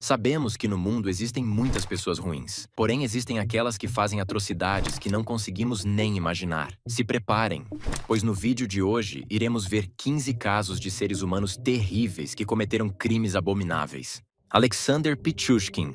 Sabemos que no mundo existem muitas pessoas ruins, porém existem aquelas que fazem atrocidades que não conseguimos nem imaginar. Se preparem, pois no vídeo de hoje iremos ver 15 casos de seres humanos terríveis que cometeram crimes abomináveis. Alexander Pichushkin.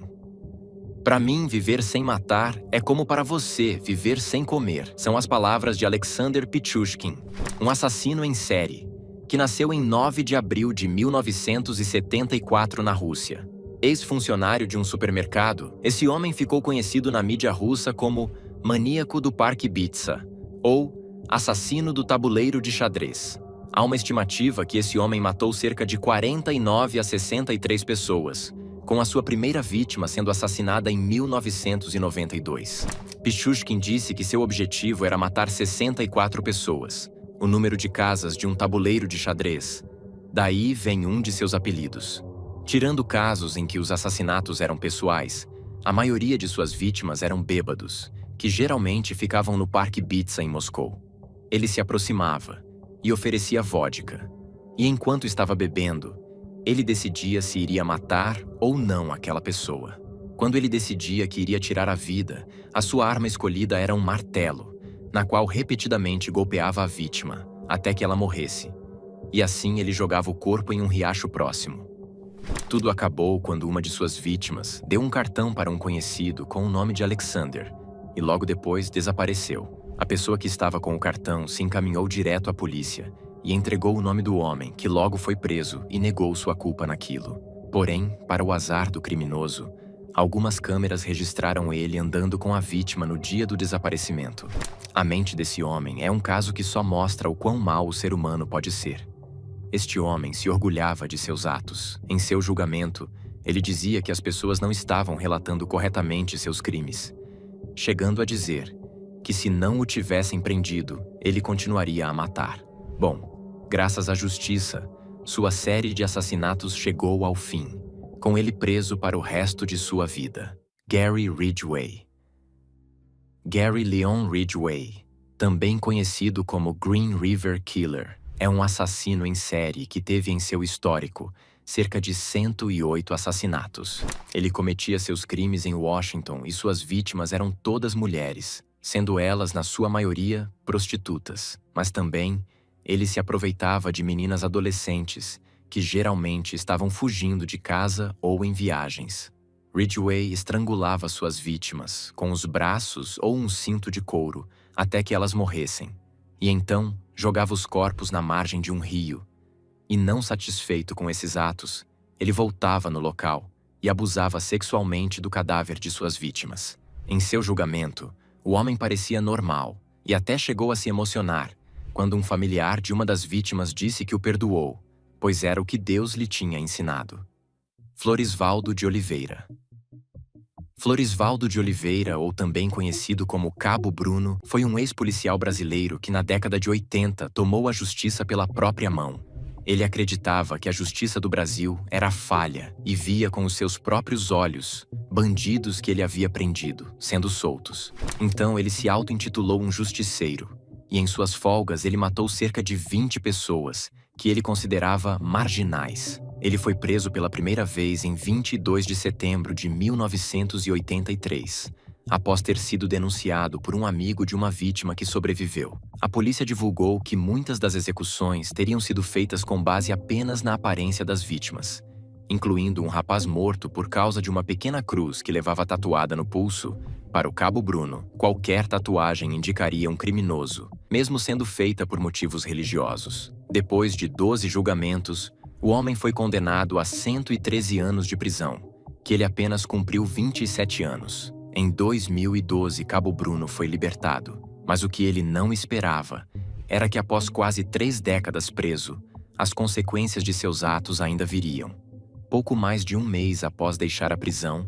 Para mim, viver sem matar é como para você viver sem comer. São as palavras de Alexander Pichushkin, um assassino em série, que nasceu em 9 de abril de 1974 na Rússia. Ex-funcionário de um supermercado, esse homem ficou conhecido na mídia russa como maníaco do Parque Ibiza ou assassino do tabuleiro de xadrez. Há uma estimativa que esse homem matou cerca de 49 a 63 pessoas, com a sua primeira vítima sendo assassinada em 1992. Pichushkin disse que seu objetivo era matar 64 pessoas, o número de casas de um tabuleiro de xadrez. Daí vem um de seus apelidos. Tirando casos em que os assassinatos eram pessoais, a maioria de suas vítimas eram bêbados, que geralmente ficavam no Parque Ibiza em Moscou. Ele se aproximava e oferecia vodka, e enquanto estava bebendo, ele decidia se iria matar ou não aquela pessoa. Quando ele decidia que iria tirar a vida, a sua arma escolhida era um martelo, na qual repetidamente golpeava a vítima, até que ela morresse. E assim ele jogava o corpo em um riacho próximo. Tudo acabou quando uma de suas vítimas deu um cartão para um conhecido com o nome de Alexander, e logo depois desapareceu. A pessoa que estava com o cartão se encaminhou direto à polícia e entregou o nome do homem, que logo foi preso e negou sua culpa naquilo. Porém, para o azar do criminoso, algumas câmeras registraram ele andando com a vítima no dia do desaparecimento. A mente desse homem é um caso que só mostra o quão mau o ser humano pode ser. Este homem se orgulhava de seus atos. Em seu julgamento, ele dizia que as pessoas não estavam relatando corretamente seus crimes, chegando a dizer que se não o tivessem prendido, ele continuaria a matar. Bom, graças à justiça, sua série de assassinatos chegou ao fim, com ele preso para o resto de sua vida. Gary Ridgway. Gary Leon Ridgway, também conhecido como Green River Killer, é um assassino em série que teve em seu histórico cerca de 108 assassinatos. Ele cometia seus crimes em Washington e suas vítimas eram todas mulheres, sendo elas, na sua maioria, prostitutas. Mas também, ele se aproveitava de meninas adolescentes que geralmente estavam fugindo de casa ou em viagens. Ridgway estrangulava suas vítimas com os braços ou um cinto de couro até que elas morressem. E então, jogava os corpos na margem de um rio. E não satisfeito com esses atos, ele voltava no local e abusava sexualmente do cadáver de suas vítimas. Em seu julgamento, o homem parecia normal e até chegou a se emocionar quando um familiar de uma das vítimas disse que o perdoou, pois era o que Deus lhe tinha ensinado. Florisvaldo de Oliveira. Florisvaldo de Oliveira, ou também conhecido como Cabo Bruno, foi um ex-policial brasileiro que na década de 80 tomou a justiça pela própria mão. Ele acreditava que a justiça do Brasil era falha e via com os seus próprios olhos bandidos que ele havia prendido, sendo soltos. Então ele se auto-intitulou um justiceiro, e em suas folgas ele matou cerca de 20 pessoas, que ele considerava marginais. Ele foi preso pela primeira vez em 22 de setembro de 1983, após ter sido denunciado por um amigo de uma vítima que sobreviveu. A polícia divulgou que muitas das execuções teriam sido feitas com base apenas na aparência das vítimas, incluindo um rapaz morto por causa de uma pequena cruz que levava tatuada no pulso. Para o Cabo Bruno, qualquer tatuagem indicaria um criminoso, mesmo sendo feita por motivos religiosos. Depois de 12 julgamentos, o homem foi condenado a 113 anos de prisão, que ele apenas cumpriu 27 anos. Em 2012, Cabo Bruno foi libertado, mas o que ele não esperava era que após quase 3 décadas preso, as consequências de seus atos ainda viriam. Pouco mais de um mês após deixar a prisão,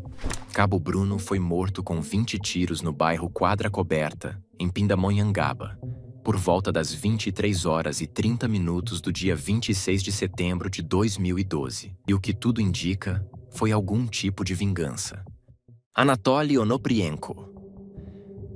Cabo Bruno foi morto com 20 tiros no bairro Quadra Coberta, em Pindamonhangaba, por volta das 23 horas e 30 minutos do dia 26 de setembro de 2012. E o que tudo indica foi algum tipo de vingança. Anatoly Onoprienko.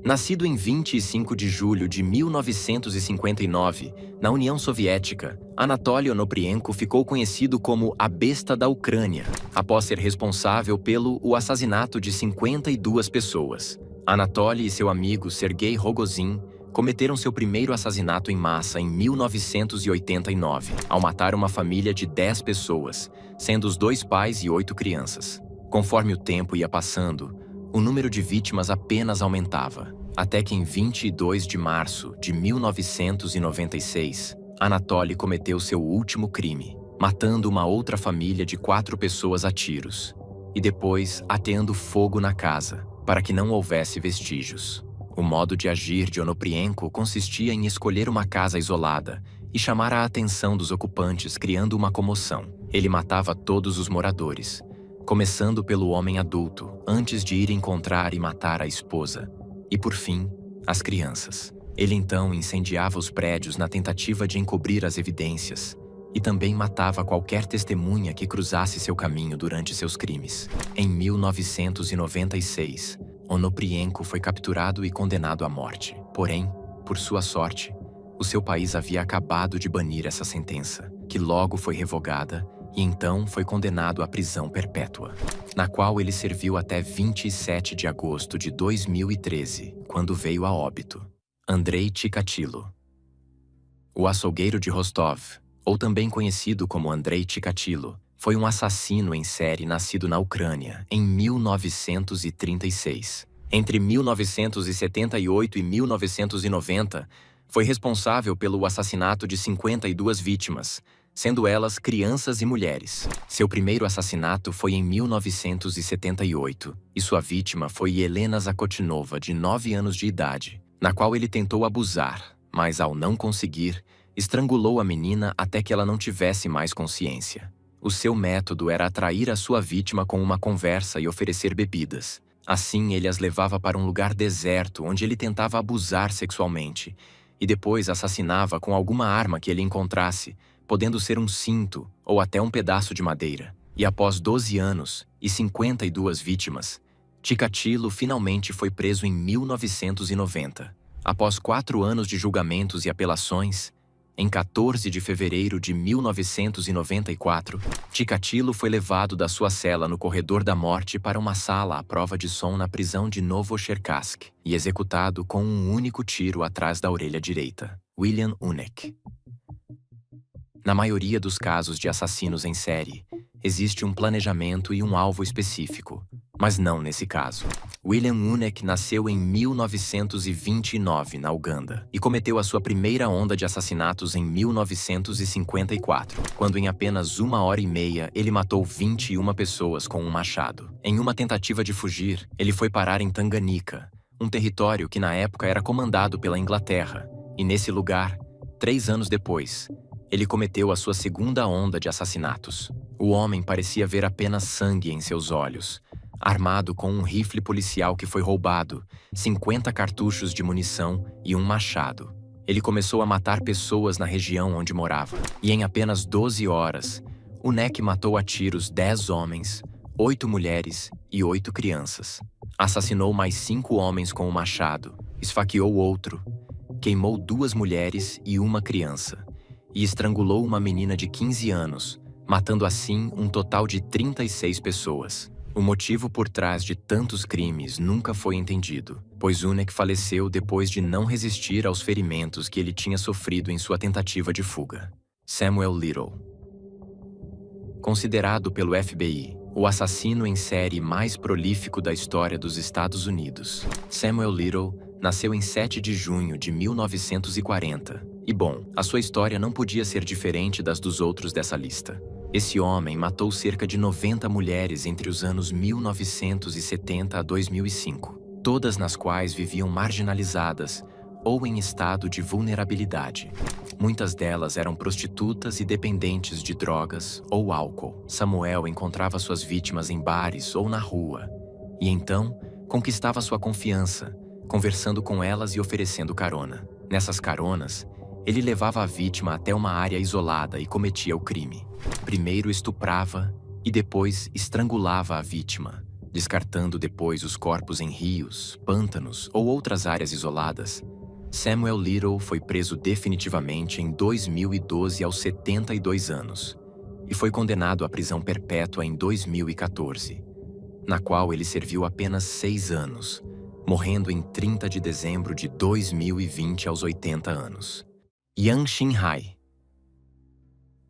Nascido em 25 de julho de 1959, na União Soviética, Anatoly Onoprienko ficou conhecido como a Besta da Ucrânia, após ser responsável pelo assassinato de 52 pessoas. Anatoly e seu amigo Sergei Rogozin cometeram seu primeiro assassinato em massa em 1989, ao matar uma família de 10 pessoas, sendo os 2 pais e 8 crianças. Conforme o tempo ia passando, o número de vítimas apenas aumentava, até que em 22 de março de 1996, Anatoly cometeu seu último crime, matando uma outra família de 4 pessoas a tiros, e depois ateando fogo na casa, para que não houvesse vestígios. O modo de agir de Onoprienko consistia em escolher uma casa isolada e chamar a atenção dos ocupantes, criando uma comoção. Ele matava todos os moradores, começando pelo homem adulto, antes de ir encontrar e matar a esposa, e por fim, as crianças. Ele então incendiava os prédios na tentativa de encobrir as evidências, e também matava qualquer testemunha que cruzasse seu caminho durante seus crimes. Em 1996, Onoprienko foi capturado e condenado à morte. Porém, por sua sorte, o seu país havia acabado de banir essa sentença, que logo foi revogada, e então foi condenado à prisão perpétua, na qual ele serviu até 27 de agosto de 2013, quando veio a óbito. Andrei Chikatilo. O açougueiro de Rostov, ou também conhecido como Andrei Chikatilo, foi um assassino em série nascido na Ucrânia em 1936. Entre 1978 e 1990, foi responsável pelo assassinato de 52 vítimas, sendo elas crianças e mulheres. Seu primeiro assassinato foi em 1978, e sua vítima foi Helena Zakotinova, de 9 anos de idade, na qual ele tentou abusar, mas ao não conseguir, estrangulou a menina até que ela não tivesse mais consciência. O seu método era atrair a sua vítima com uma conversa e oferecer bebidas. Assim, ele as levava para um lugar deserto, onde ele tentava abusar sexualmente, e depois assassinava com alguma arma que ele encontrasse, podendo ser um cinto ou até um pedaço de madeira. E após 12 anos e 52 vítimas, Chikatilo finalmente foi preso em 1990. Após 4 anos de julgamentos e apelações, em 14 de fevereiro de 1994, Chikatilo foi levado da sua cela no corredor da morte para uma sala à prova de som na prisão de Novocherkassk e executado com um único tiro atrás da orelha direita. William Unek. Na maioria dos casos de assassinos em série, existe um planejamento e um alvo específico, mas não nesse caso. William Unek nasceu em 1929 na Uganda e cometeu a sua primeira onda de assassinatos em 1954, quando em apenas 1h30 ele matou 21 pessoas com um machado. Em uma tentativa de fugir, ele foi parar em Tanganyika, um território que na época era comandado pela Inglaterra, e nesse lugar, 3 anos depois, ele cometeu a sua segunda onda de assassinatos. O homem parecia ver apenas sangue em seus olhos, armado com um rifle policial que foi roubado, 50 cartuchos de munição e um machado. Ele começou a matar pessoas na região onde morava, e em apenas 12 horas, Unek matou a tiros 10 homens, 8 mulheres e 8 crianças. Assassinou mais 5 homens com o machado, esfaqueou outro, queimou 2 mulheres e uma criança, e estrangulou uma menina de 15 anos, matando assim um total de 36 pessoas. O motivo por trás de tantos crimes nunca foi entendido, pois Unek faleceu depois de não resistir aos ferimentos que ele tinha sofrido em sua tentativa de fuga. Samuel Little. Considerado pelo FBI o assassino em série mais prolífico da história dos Estados Unidos, Samuel Little nasceu em 7 de junho de 1940. E bom, a sua história não podia ser diferente das dos outros dessa lista. Esse homem matou cerca de 90 mulheres entre os anos 1970 a 2005, todas nas quais viviam marginalizadas ou em estado de vulnerabilidade. Muitas delas eram prostitutas e dependentes de drogas ou álcool. Samuel encontrava suas vítimas em bares ou na rua, e então conquistava sua confiança, conversando com elas e oferecendo carona. Nessas caronas, ele levava a vítima até uma área isolada e cometia o crime. Primeiro estuprava e depois estrangulava a vítima, descartando depois os corpos em rios, pântanos ou outras áreas isoladas, Samuel Little foi preso definitivamente em 2012 aos 72 anos e foi condenado à prisão perpétua em 2014, na qual ele serviu apenas 6 anos, morrendo em 30 de dezembro de 2020 aos 80 anos. Yang Xinhai.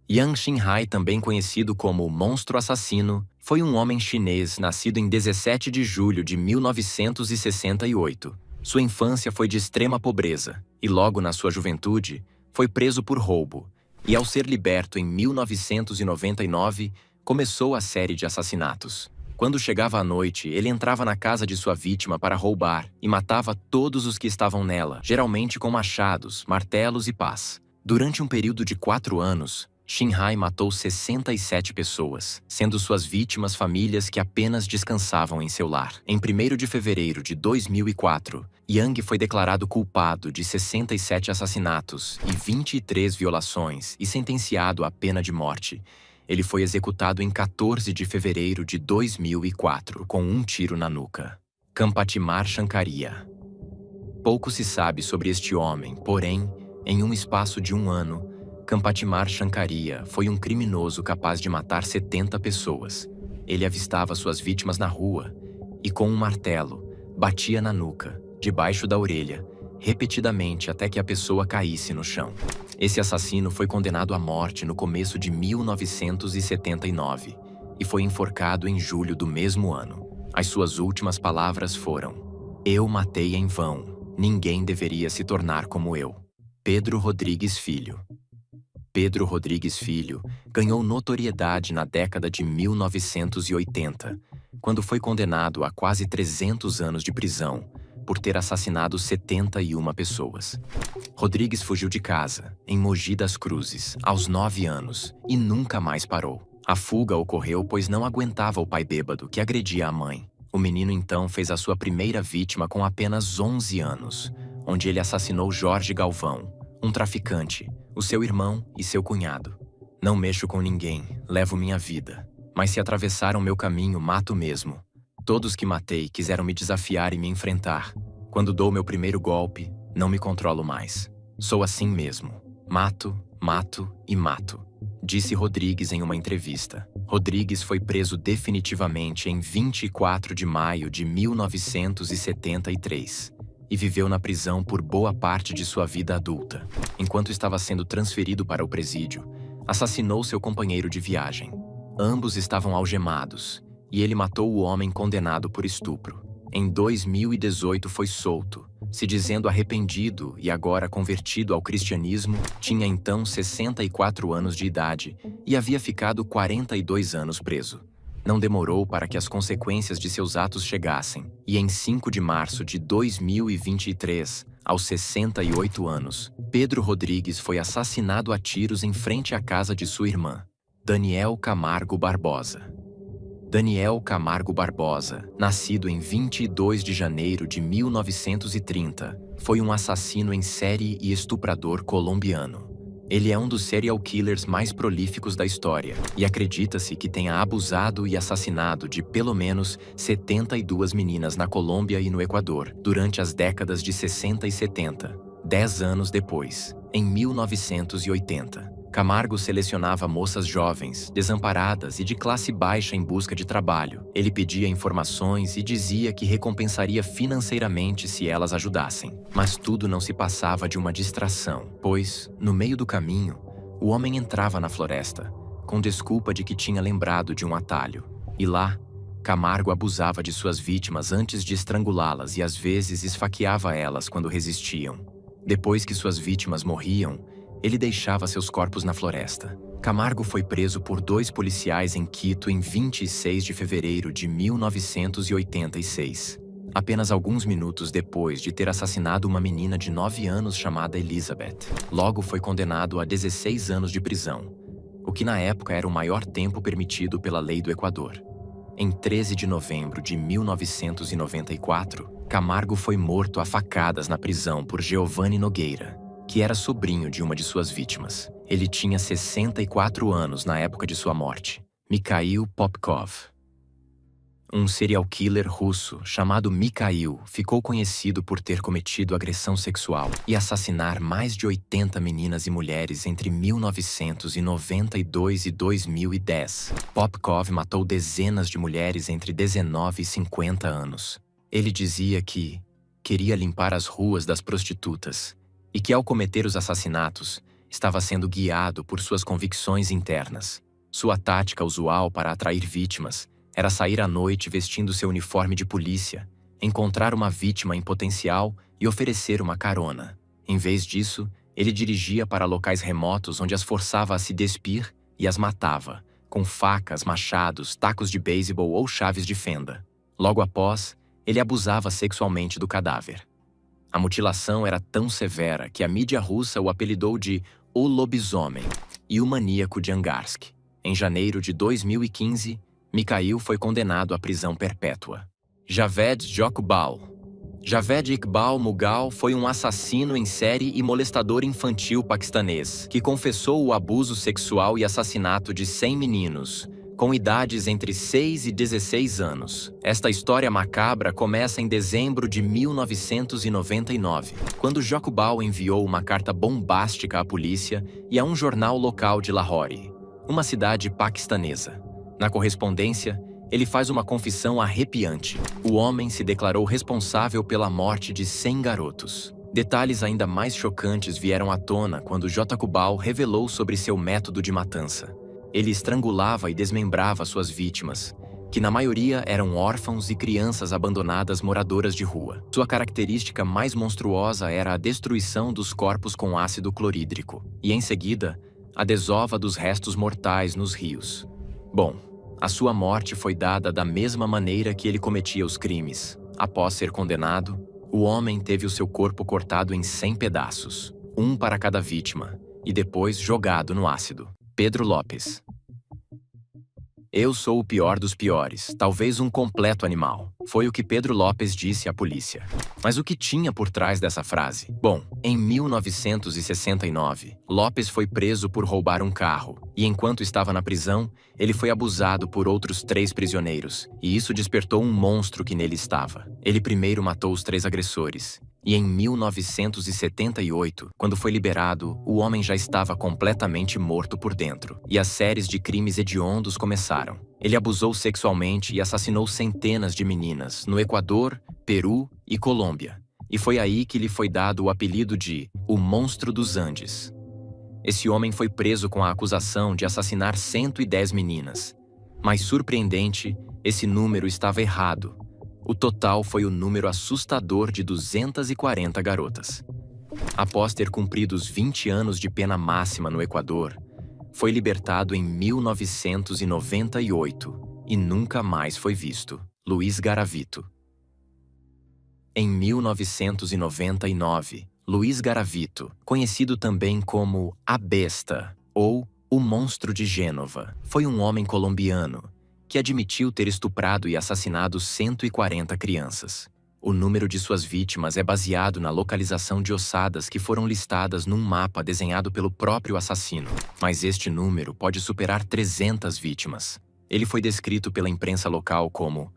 Yang Xinhai, também conhecido como o Monstro Assassino, foi um homem chinês nascido em 17 de julho de 1968. Sua infância foi de extrema pobreza e logo na sua juventude foi preso por roubo e, ao ser liberto em 1999, começou a série de assassinatos. Quando chegava à noite, ele entrava na casa de sua vítima para roubar e matava todos os que estavam nela, geralmente com machados, martelos e pás. Durante um período de 4 anos, Xinhai matou 67 pessoas, sendo suas vítimas famílias que apenas descansavam em seu lar. Em 1º de fevereiro de 2004, Yang foi declarado culpado de 67 assassinatos e 23 violações e sentenciado à pena de morte. Ele foi executado em 14 de fevereiro de 2004, com um tiro na nuca. Kampatimar Shankaria. Pouco se sabe sobre este homem, porém, em um espaço de 1 ano, Kampatimar Shankaria foi um criminoso capaz de matar 70 pessoas. Ele avistava suas vítimas na rua e, com um martelo, batia na nuca, debaixo da orelha, repetidamente até que a pessoa caísse no chão. Esse assassino foi condenado à morte no começo de 1979 e foi enforcado em julho do mesmo ano. As suas últimas palavras foram: "Eu matei em vão. Ninguém deveria se tornar como eu." Pedro Rodrigues Filho. Pedro Rodrigues Filho ganhou notoriedade na década de 1980, quando foi condenado a quase 300 anos de prisão por ter assassinado 71 pessoas. Rodrigues fugiu de casa, em Mogi das Cruzes, aos 9 anos, e nunca mais parou. A fuga ocorreu pois não aguentava o pai bêbado que agredia a mãe. O menino então fez a sua primeira vítima com apenas 11 anos, onde ele assassinou Jorge Galvão, um traficante, o seu irmão e seu cunhado. "Não mexo com ninguém, levo minha vida. Mas se atravessaram meu caminho, mato mesmo. Todos que matei quiseram me desafiar e me enfrentar. Quando dou meu primeiro golpe, não me controlo mais. Sou assim mesmo. Mato, mato e mato", disse Rodrigues em uma entrevista. Rodrigues foi preso definitivamente em 24 de maio de 1973 e viveu na prisão por boa parte de sua vida adulta. Enquanto estava sendo transferido para o presídio, assassinou seu companheiro de viagem. Ambos estavam algemados e ele matou o homem condenado por estupro. Em 2018 foi solto, se dizendo arrependido e agora convertido ao cristianismo. Tinha então 64 anos de idade e havia ficado 42 anos preso. Não demorou para que as consequências de seus atos chegassem, e em 5 de março de 2023, aos 68 anos, Pedro Rodrigues foi assassinado a tiros em frente à casa de sua irmã. Daniel Camargo Barbosa. Daniel Camargo Barbosa, nascido em 22 de janeiro de 1930, foi um assassino em série e estuprador colombiano. Ele é um dos serial killers mais prolíficos da história e acredita-se que tenha abusado e assassinado de pelo menos 72 meninas na Colômbia e no Equador durante as décadas de 60 e 70. 10 anos depois, em 1980, Camargo selecionava moças jovens, desamparadas e de classe baixa em busca de trabalho. Ele pedia informações e dizia que recompensaria financeiramente se elas ajudassem. Mas tudo não se passava de uma distração, pois, no meio do caminho, o homem entrava na floresta, com desculpa de que tinha lembrado de um atalho. E lá, Camargo abusava de suas vítimas antes de estrangulá-las e às vezes esfaqueava elas quando resistiam. Depois que suas vítimas morriam, ele deixava seus corpos na floresta. Camargo foi preso por 2 policiais em Quito em 26 de fevereiro de 1986. Apenas alguns minutos depois de ter assassinado uma menina de 9 anos chamada Elizabeth. Logo foi condenado a 16 anos de prisão, o que na época era o maior tempo permitido pela lei do Equador. Em 13 de novembro de 1994, Camargo foi morto a facadas na prisão por Giovanni Nogueira, que era sobrinho de uma de suas vítimas. Ele tinha 64 anos na época de sua morte. Mikhail Popkov. Um serial killer russo chamado Mikhail ficou conhecido por ter cometido agressão sexual e assassinar mais de 80 meninas e mulheres entre 1992 e 2010. Popkov matou dezenas de mulheres entre 19 e 50 anos. Ele dizia que queria limpar as ruas das prostitutas e que, ao cometer os assassinatos, estava sendo guiado por suas convicções internas. Sua tática usual para atrair vítimas era sair à noite vestindo seu uniforme de polícia, encontrar uma vítima em potencial e oferecer uma carona. Em vez disso, ele dirigia para locais remotos onde as forçava a se despir e as matava, com facas, machados, tacos de beisebol ou chaves de fenda. Logo após, ele abusava sexualmente do cadáver. A mutilação era tão severa que a mídia russa o apelidou de O Lobisomem e o Maníaco de Angarsk. Em janeiro de 2015, Mikhail foi condenado à prisão perpétua. Javed Iqbal. Javed Iqbal Mughal foi um assassino em série e molestador infantil paquistanês que confessou o abuso sexual e assassinato de 100 meninos, com idades entre 6 e 16 anos. Esta história macabra começa em dezembro de 1999, quando Iqbal enviou uma carta bombástica à polícia e a um jornal local de Lahore, uma cidade paquistanesa. Na correspondência, ele faz uma confissão arrepiante. O homem se declarou responsável pela morte de 100 garotos. Detalhes ainda mais chocantes vieram à tona quando Iqbal revelou sobre seu método de matança. Ele estrangulava e desmembrava suas vítimas, que na maioria eram órfãos e crianças abandonadas moradoras de rua. Sua característica mais monstruosa era a destruição dos corpos com ácido clorídrico e, em seguida, a desova dos restos mortais nos rios. Bom, a sua morte foi dada da mesma maneira que ele cometia os crimes. Após ser condenado, o homem teve o seu corpo cortado em 100 pedaços, um para cada vítima, e depois jogado no ácido. Pedro Lopes. Eu sou o pior dos piores, talvez um completo animal. Foi o que Pedro Lopes disse à polícia. Mas o que tinha por trás dessa frase? Bom, em 1969, Lopes foi preso por roubar um carro, e enquanto estava na prisão, ele foi abusado por outros 3 prisioneiros, e isso despertou um monstro que nele estava. Ele primeiro matou os 3 agressores, e em 1978, quando foi liberado, o homem já estava completamente morto por dentro, e as séries de crimes hediondos começaram. Ele abusou sexualmente e assassinou centenas de meninas no Equador, Peru e Colômbia. E foi aí que lhe foi dado o apelido de O Monstro dos Andes. Esse homem foi preso com a acusação de assassinar 110 meninas. Mas surpreendente, esse número estava errado. O total foi o número assustador de 240 garotas. Após ter cumprido os 20 anos de pena máxima no Equador, foi libertado em 1998 e nunca mais foi visto. Luiz Garavito. Em 1999, Luiz Garavito, conhecido também como A Besta ou O Monstro de Gênova, foi um homem colombiano que admitiu ter estuprado e assassinado 140 crianças. O número de suas vítimas é baseado na localização de ossadas que foram listadas num mapa desenhado pelo próprio assassino, mas este número pode superar 300 vítimas. Ele foi descrito pela imprensa local como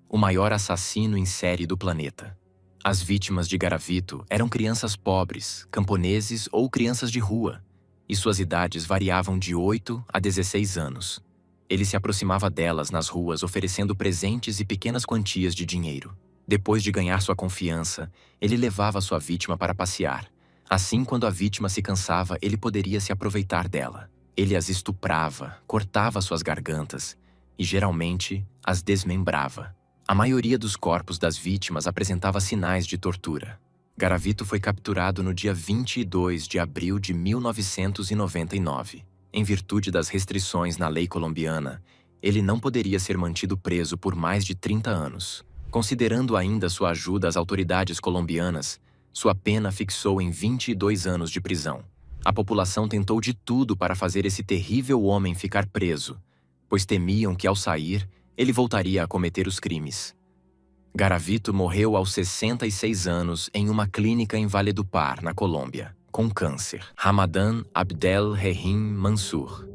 o maior assassino em série do planeta. As vítimas de Garavito eram crianças pobres, camponeses ou crianças de rua, e suas idades variavam de 8 a 16 anos. Ele se aproximava delas nas ruas oferecendo presentes e pequenas quantias de dinheiro. Depois de ganhar sua confiança, ele levava sua vítima para passear. Assim, quando a vítima se cansava, ele poderia se aproveitar dela. Ele as estuprava, cortava suas gargantas e, geralmente, as desmembrava. A maioria dos corpos das vítimas apresentava sinais de tortura. Garavito foi capturado no dia 22 de abril de 1999. Em virtude das restrições na lei colombiana, ele não poderia ser mantido preso por mais de 30 anos. Considerando ainda sua ajuda às autoridades colombianas, sua pena fixou em 22 anos de prisão. A população tentou de tudo para fazer esse terrível homem ficar preso, pois temiam que, ao sair, ele voltaria a cometer os crimes. Garavito morreu aos 66 anos em uma clínica em Valledupar, na Colômbia, com câncer. Ramadan Abdel Rahim Mansour.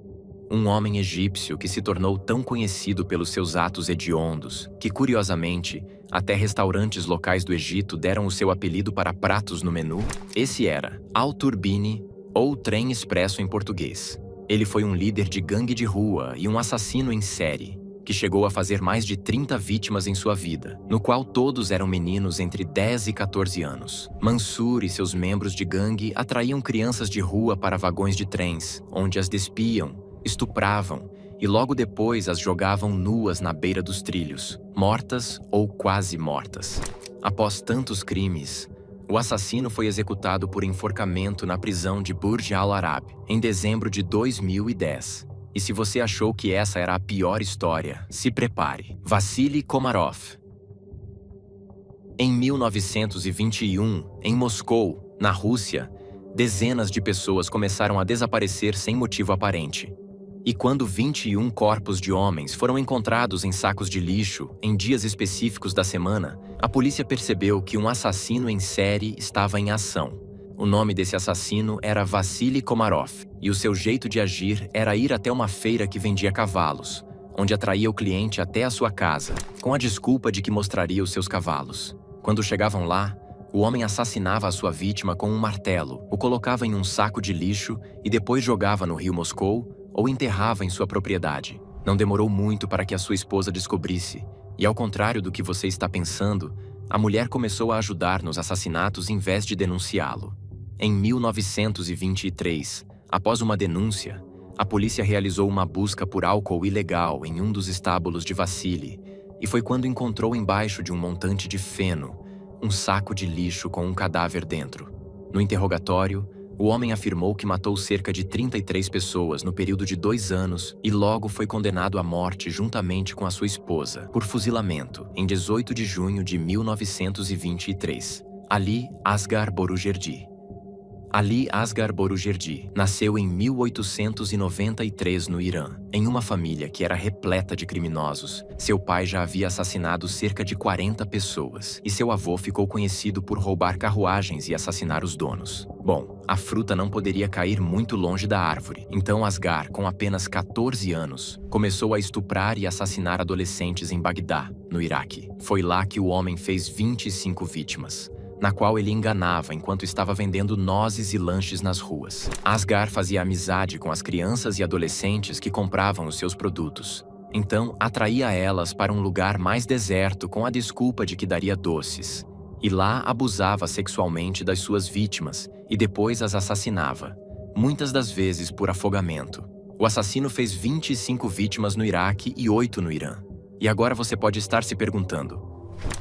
um homem egípcio que se tornou tão conhecido pelos seus atos hediondos que, curiosamente, até restaurantes locais do Egito deram o seu apelido para pratos no menu. Esse era Al-Turbini, ou Trem Expresso em português. Ele foi um líder de gangue de rua e um assassino em série, que chegou a fazer mais de 30 vítimas em sua vida, no qual todos eram meninos entre 10 e 14 anos. Mansur e seus membros de gangue atraíam crianças de rua para vagões de trens, onde as despiam, estupravam e logo depois as jogavam nuas na beira dos trilhos, mortas ou quase mortas. Após tantos crimes, o assassino foi executado por enforcamento na prisão de Burj Al Arab em dezembro de 2010. E se você achou que essa era a pior história, se prepare. Vassili Komarov. Em 1921, em Moscou, na Rússia, dezenas de pessoas começaram a desaparecer sem motivo aparente. E quando 21 corpos de homens foram encontrados em sacos de lixo em dias específicos da semana, a polícia percebeu que um assassino em série estava em ação. O nome desse assassino era Vassili Komarov, e o seu jeito de agir era ir até uma feira que vendia cavalos, onde atraía o cliente até a sua casa, com a desculpa de que mostraria os seus cavalos. Quando chegavam lá, o homem assassinava a sua vítima com um martelo, o colocava em um saco de lixo e depois jogava no rio Moscou ou enterrava em sua propriedade. Não demorou muito para que a sua esposa descobrisse, e ao contrário do que você está pensando, a mulher começou a ajudar nos assassinatos em vez de denunciá-lo. Em 1923, após uma denúncia, a polícia realizou uma busca por álcool ilegal em um dos estábulos de Vassili, e foi quando encontrou embaixo de um montante de feno um saco de lixo com um cadáver dentro. No interrogatório, o homem afirmou que matou cerca de 33 pessoas no período de 2 anos e logo foi condenado à morte juntamente com a sua esposa, por fuzilamento, em 18 de junho de 1923. Ali Asghar Borujerdi. Ali Asghar Borujerdi nasceu em 1893 no Irã, em uma família que era repleta de criminosos. Seu pai já havia assassinado cerca de 40 pessoas, e seu avô ficou conhecido por roubar carruagens e assassinar os donos. Bom, a fruta não poderia cair muito longe da árvore, então Asghar, com apenas 14 anos, começou a estuprar e assassinar adolescentes em Bagdá, no Iraque. Foi lá que o homem fez 25 vítimas, na qual ele enganava enquanto estava vendendo nozes e lanches nas ruas. Asghar fazia amizade com as crianças e adolescentes que compravam os seus produtos. Então, atraía elas para um lugar mais deserto com a desculpa de que daria doces. E lá abusava sexualmente das suas vítimas e depois as assassinava, muitas das vezes por afogamento. O assassino fez 25 vítimas no Iraque e 8 no Irã. E agora você pode estar se perguntando: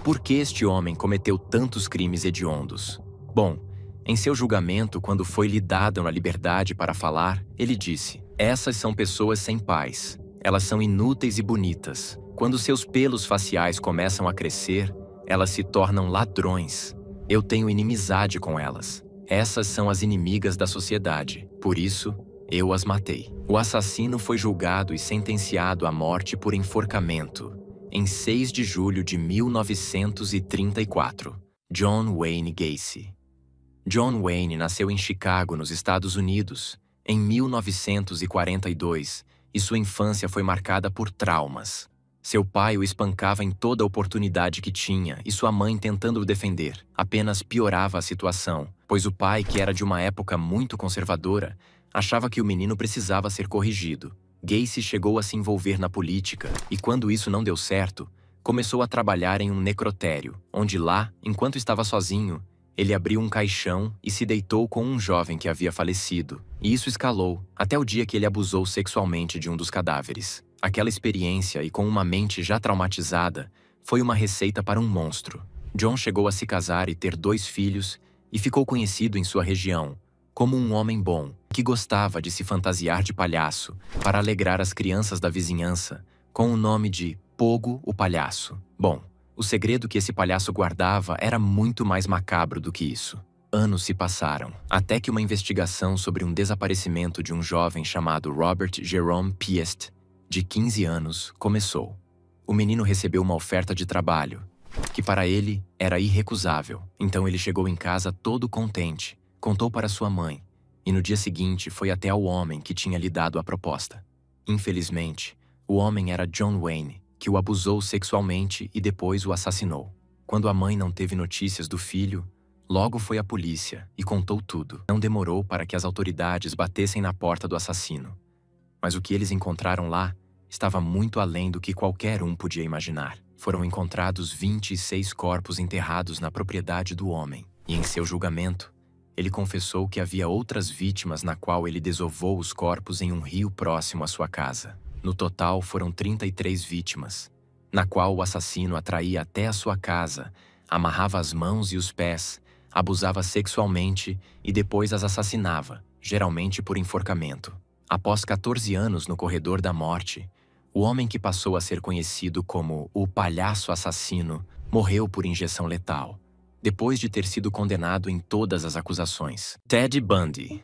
por que este homem cometeu tantos crimes hediondos? Bom, em seu julgamento, quando foi lhe dada a liberdade para falar, ele disse: essas são pessoas sem paz. Elas são inúteis e bonitas. Quando seus pelos faciais começam a crescer, elas se tornam ladrões. Eu tenho inimizade com elas. Essas são as inimigas da sociedade. Por isso, eu as matei. O assassino foi julgado e sentenciado à morte por enforcamento em 6 de julho de 1934. John Wayne Gacy. John Wayne nasceu em Chicago, nos Estados Unidos, em 1942, e sua infância foi marcada por traumas. Seu pai o espancava em toda oportunidade que tinha, e sua mãe, tentando o defender, apenas piorava a situação, pois o pai, que era de uma época muito conservadora, achava que o menino precisava ser corrigido. Gacy chegou a se envolver na política e, quando isso não deu certo, começou a trabalhar em um necrotério, onde lá, enquanto estava sozinho, ele abriu um caixão e se deitou com um jovem que havia falecido. E isso escalou, até o dia que ele abusou sexualmente de um dos cadáveres. Aquela experiência, e com uma mente já traumatizada, foi uma receita para um monstro. John chegou a se casar e ter 2 filhos e ficou conhecido em sua região como um homem bom, que gostava de se fantasiar de palhaço para alegrar as crianças da vizinhança, com o nome de Pogo o Palhaço. Bom, o segredo que esse palhaço guardava era muito mais macabro do que isso. Anos se passaram, até que uma investigação sobre um desaparecimento de um jovem chamado Robert Jerome Piest, de 15 anos, começou. O menino recebeu uma oferta de trabalho, que para ele era irrecusável. Então ele chegou em casa todo contente, contou para sua mãe, e no dia seguinte foi até ao homem que tinha lhe dado a proposta. Infelizmente, o homem era John Wayne, que o abusou sexualmente e depois o assassinou. Quando a mãe não teve notícias do filho, logo foi à polícia e contou tudo. Não demorou para que as autoridades batessem na porta do assassino. Mas o que eles encontraram lá estava muito além do que qualquer um podia imaginar. Foram encontrados 26 corpos enterrados na propriedade do homem, e em seu julgamento, ele confessou que havia outras vítimas na qual ele desovou os corpos em um rio próximo à sua casa. No total, foram 33 vítimas, na qual o assassino atraía até a sua casa, amarrava as mãos e os pés, abusava sexualmente e depois as assassinava, geralmente por enforcamento. Após 14 anos no corredor da morte, o homem que passou a ser conhecido como o Palhaço Assassino morreu por injeção letal, depois de ter sido condenado em todas as acusações. Ted Bundy.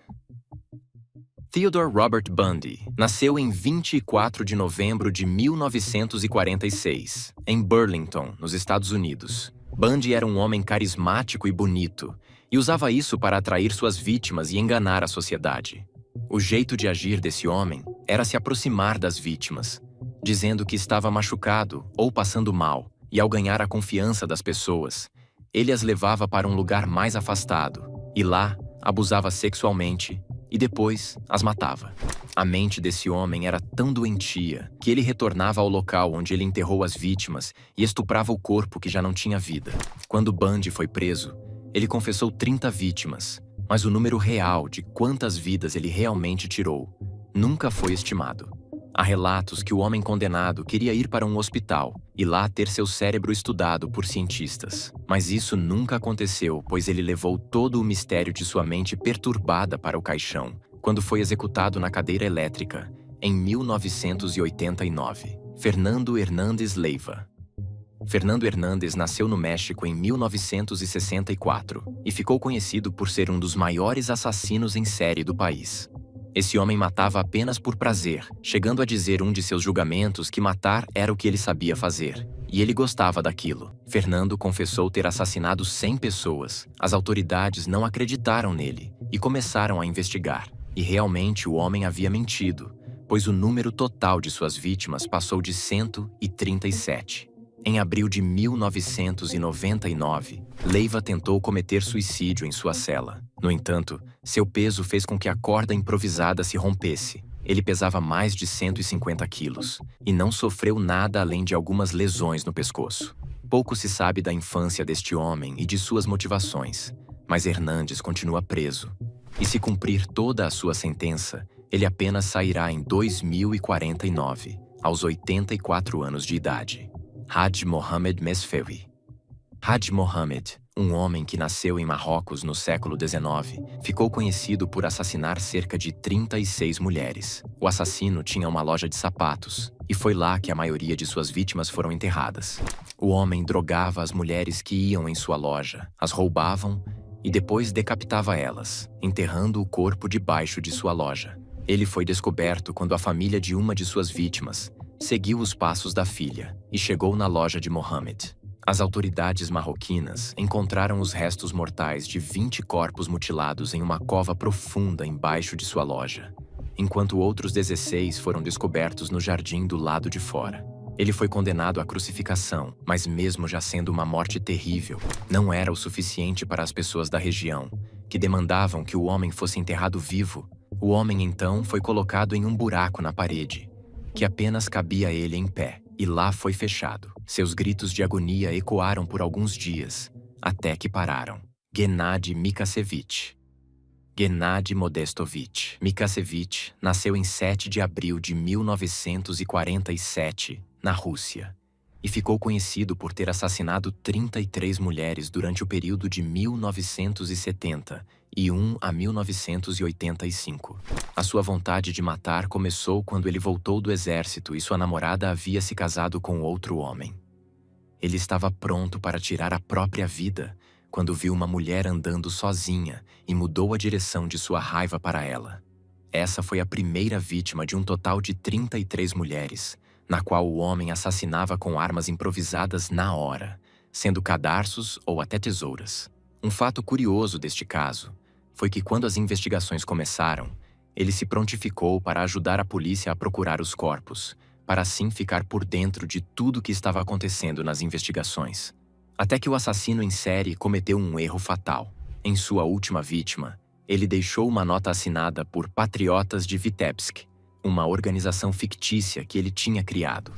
Theodore Robert Bundy nasceu em 24 de novembro de 1946, em Burlington, nos Estados Unidos. Bundy era um homem carismático e bonito, e usava isso para atrair suas vítimas e enganar a sociedade. O jeito de agir desse homem era se aproximar das vítimas, dizendo que estava machucado ou passando mal, e ao ganhar a confiança das pessoas, ele as levava para um lugar mais afastado, e lá abusava sexualmente e depois as matava. A mente desse homem era tão doentia que ele retornava ao local onde ele enterrou as vítimas e estuprava o corpo que já não tinha vida. Quando Bundy foi preso, ele confessou 30 vítimas, mas o número real de quantas vidas ele realmente tirou nunca foi estimado. Há relatos que o homem condenado queria ir para um hospital e lá ter seu cérebro estudado por cientistas. Mas isso nunca aconteceu, pois ele levou todo o mistério de sua mente perturbada para o caixão, quando foi executado na cadeira elétrica, em 1989. Fernando Hernández Leiva. Fernando Hernández nasceu no México em 1964 e ficou conhecido por ser um dos maiores assassinos em série do país. Esse homem matava apenas por prazer, chegando a dizer um de seus julgamentos que matar era o que ele sabia fazer, e ele gostava daquilo. Fernando confessou ter assassinado 100 pessoas. As autoridades não acreditaram nele e começaram a investigar. E realmente o homem havia mentido, pois o número total de suas vítimas passou de 137. Em abril de 1999, Leiva tentou cometer suicídio em sua cela. No entanto, seu peso fez com que a corda improvisada se rompesse. Ele pesava mais de 150 quilos e não sofreu nada além de algumas lesões no pescoço. Pouco se sabe da infância deste homem e de suas motivações, mas Hernández continua preso. E se cumprir toda a sua sentença, ele apenas sairá em 2049, aos 84 anos de idade. Hadj Mohamed Mesfewi. Hadj Mohamed, um homem que nasceu em Marrocos no século XIX, ficou conhecido por assassinar cerca de 36 mulheres. O assassino tinha uma loja de sapatos, e foi lá que a maioria de suas vítimas foram enterradas. O homem drogava as mulheres que iam em sua loja, as roubavam e depois decapitava elas, enterrando o corpo debaixo de sua loja. Ele foi descoberto quando a família de uma de suas vítimas seguiu os passos da filha e chegou na loja de Mohamed. As autoridades marroquinas encontraram os restos mortais de 20 corpos mutilados em uma cova profunda embaixo de sua loja, enquanto outros 16 foram descobertos no jardim do lado de fora. Ele foi condenado à crucificação, mas mesmo já sendo uma morte terrível, não era o suficiente para as pessoas da região, que demandavam que o homem fosse enterrado vivo. O homem então foi colocado em um buraco na parede, que apenas cabia a ele em pé, e lá foi fechado. Seus gritos de agonia ecoaram por alguns dias, até que pararam. Gennady Mikasevich. Gennady Modestovich Mikasevich nasceu em 7 de abril de 1947, na Rússia, e ficou conhecido por ter assassinado 33 mulheres durante o período de 1971 a 1985. A sua vontade de matar começou quando ele voltou do exército e sua namorada havia se casado com outro homem. Ele estava pronto para tirar a própria vida quando viu uma mulher andando sozinha e mudou a direção de sua raiva para ela. Essa foi a primeira vítima de um total de 33 mulheres, na qual o homem assassinava com armas improvisadas na hora, sendo cadarços ou até tesouras. Um fato curioso deste caso foi que quando as investigações começaram, Ele se prontificou para ajudar a polícia a procurar os corpos, para assim ficar por dentro de tudo o que estava acontecendo nas investigações. Até que o assassino em série cometeu um erro fatal. Em sua última vítima, ele deixou uma nota assinada por Patriotas de Vitebsk, uma organização fictícia que ele tinha criado.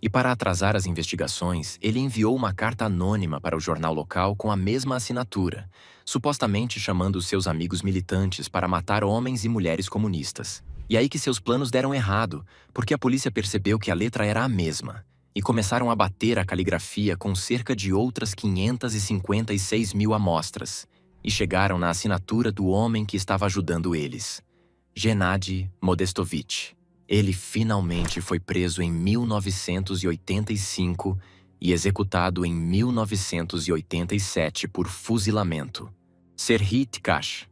E para atrasar as investigações, ele enviou uma carta anônima para o jornal local com a mesma assinatura, supostamente chamando seus amigos militantes para matar homens e mulheres comunistas. E aí que seus planos deram errado, porque a polícia percebeu que a letra era a mesma, e começaram a bater a caligrafia com cerca de outras 556 mil amostras, e chegaram na assinatura do homem que estava ajudando eles, Gennady Modestovich. Ele finalmente foi preso em 1985 e executado em 1987 por fuzilamento. Serhiy Tkash.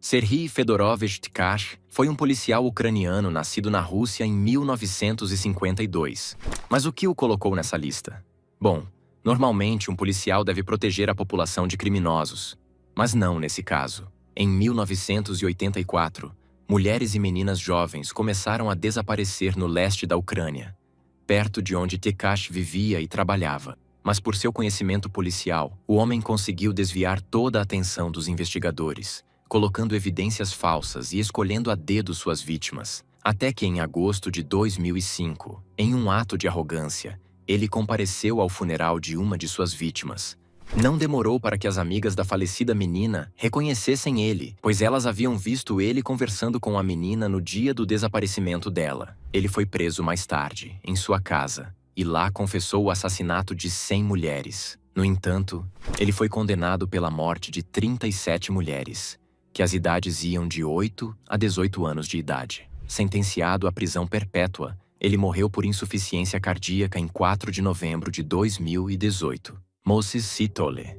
Serhiy Fedorovich Tkash foi um policial ucraniano nascido na Rússia em 1952. Mas o que o colocou nessa lista? Bom, normalmente um policial deve proteger a população de criminosos, mas não nesse caso. Em 1984, mulheres e meninas jovens começaram a desaparecer no leste da Ucrânia, perto de onde Tkash vivia e trabalhava. Mas por seu conhecimento policial, o homem conseguiu desviar toda a atenção dos investigadores, colocando evidências falsas e escolhendo a dedo suas vítimas. Até que em agosto de 2005, em um ato de arrogância, ele compareceu ao funeral de uma de suas vítimas. Não demorou para que as amigas da falecida menina reconhecessem ele, pois elas haviam visto ele conversando com a menina no dia do desaparecimento dela. Ele foi preso mais tarde, em sua casa, e lá confessou o assassinato de 100 mulheres. No entanto, ele foi condenado pela morte de 37 mulheres, que as idades iam de 8 a 18 anos de idade. Sentenciado à prisão perpétua, ele morreu por insuficiência cardíaca em 4 de novembro de 2018. Moses Sitole.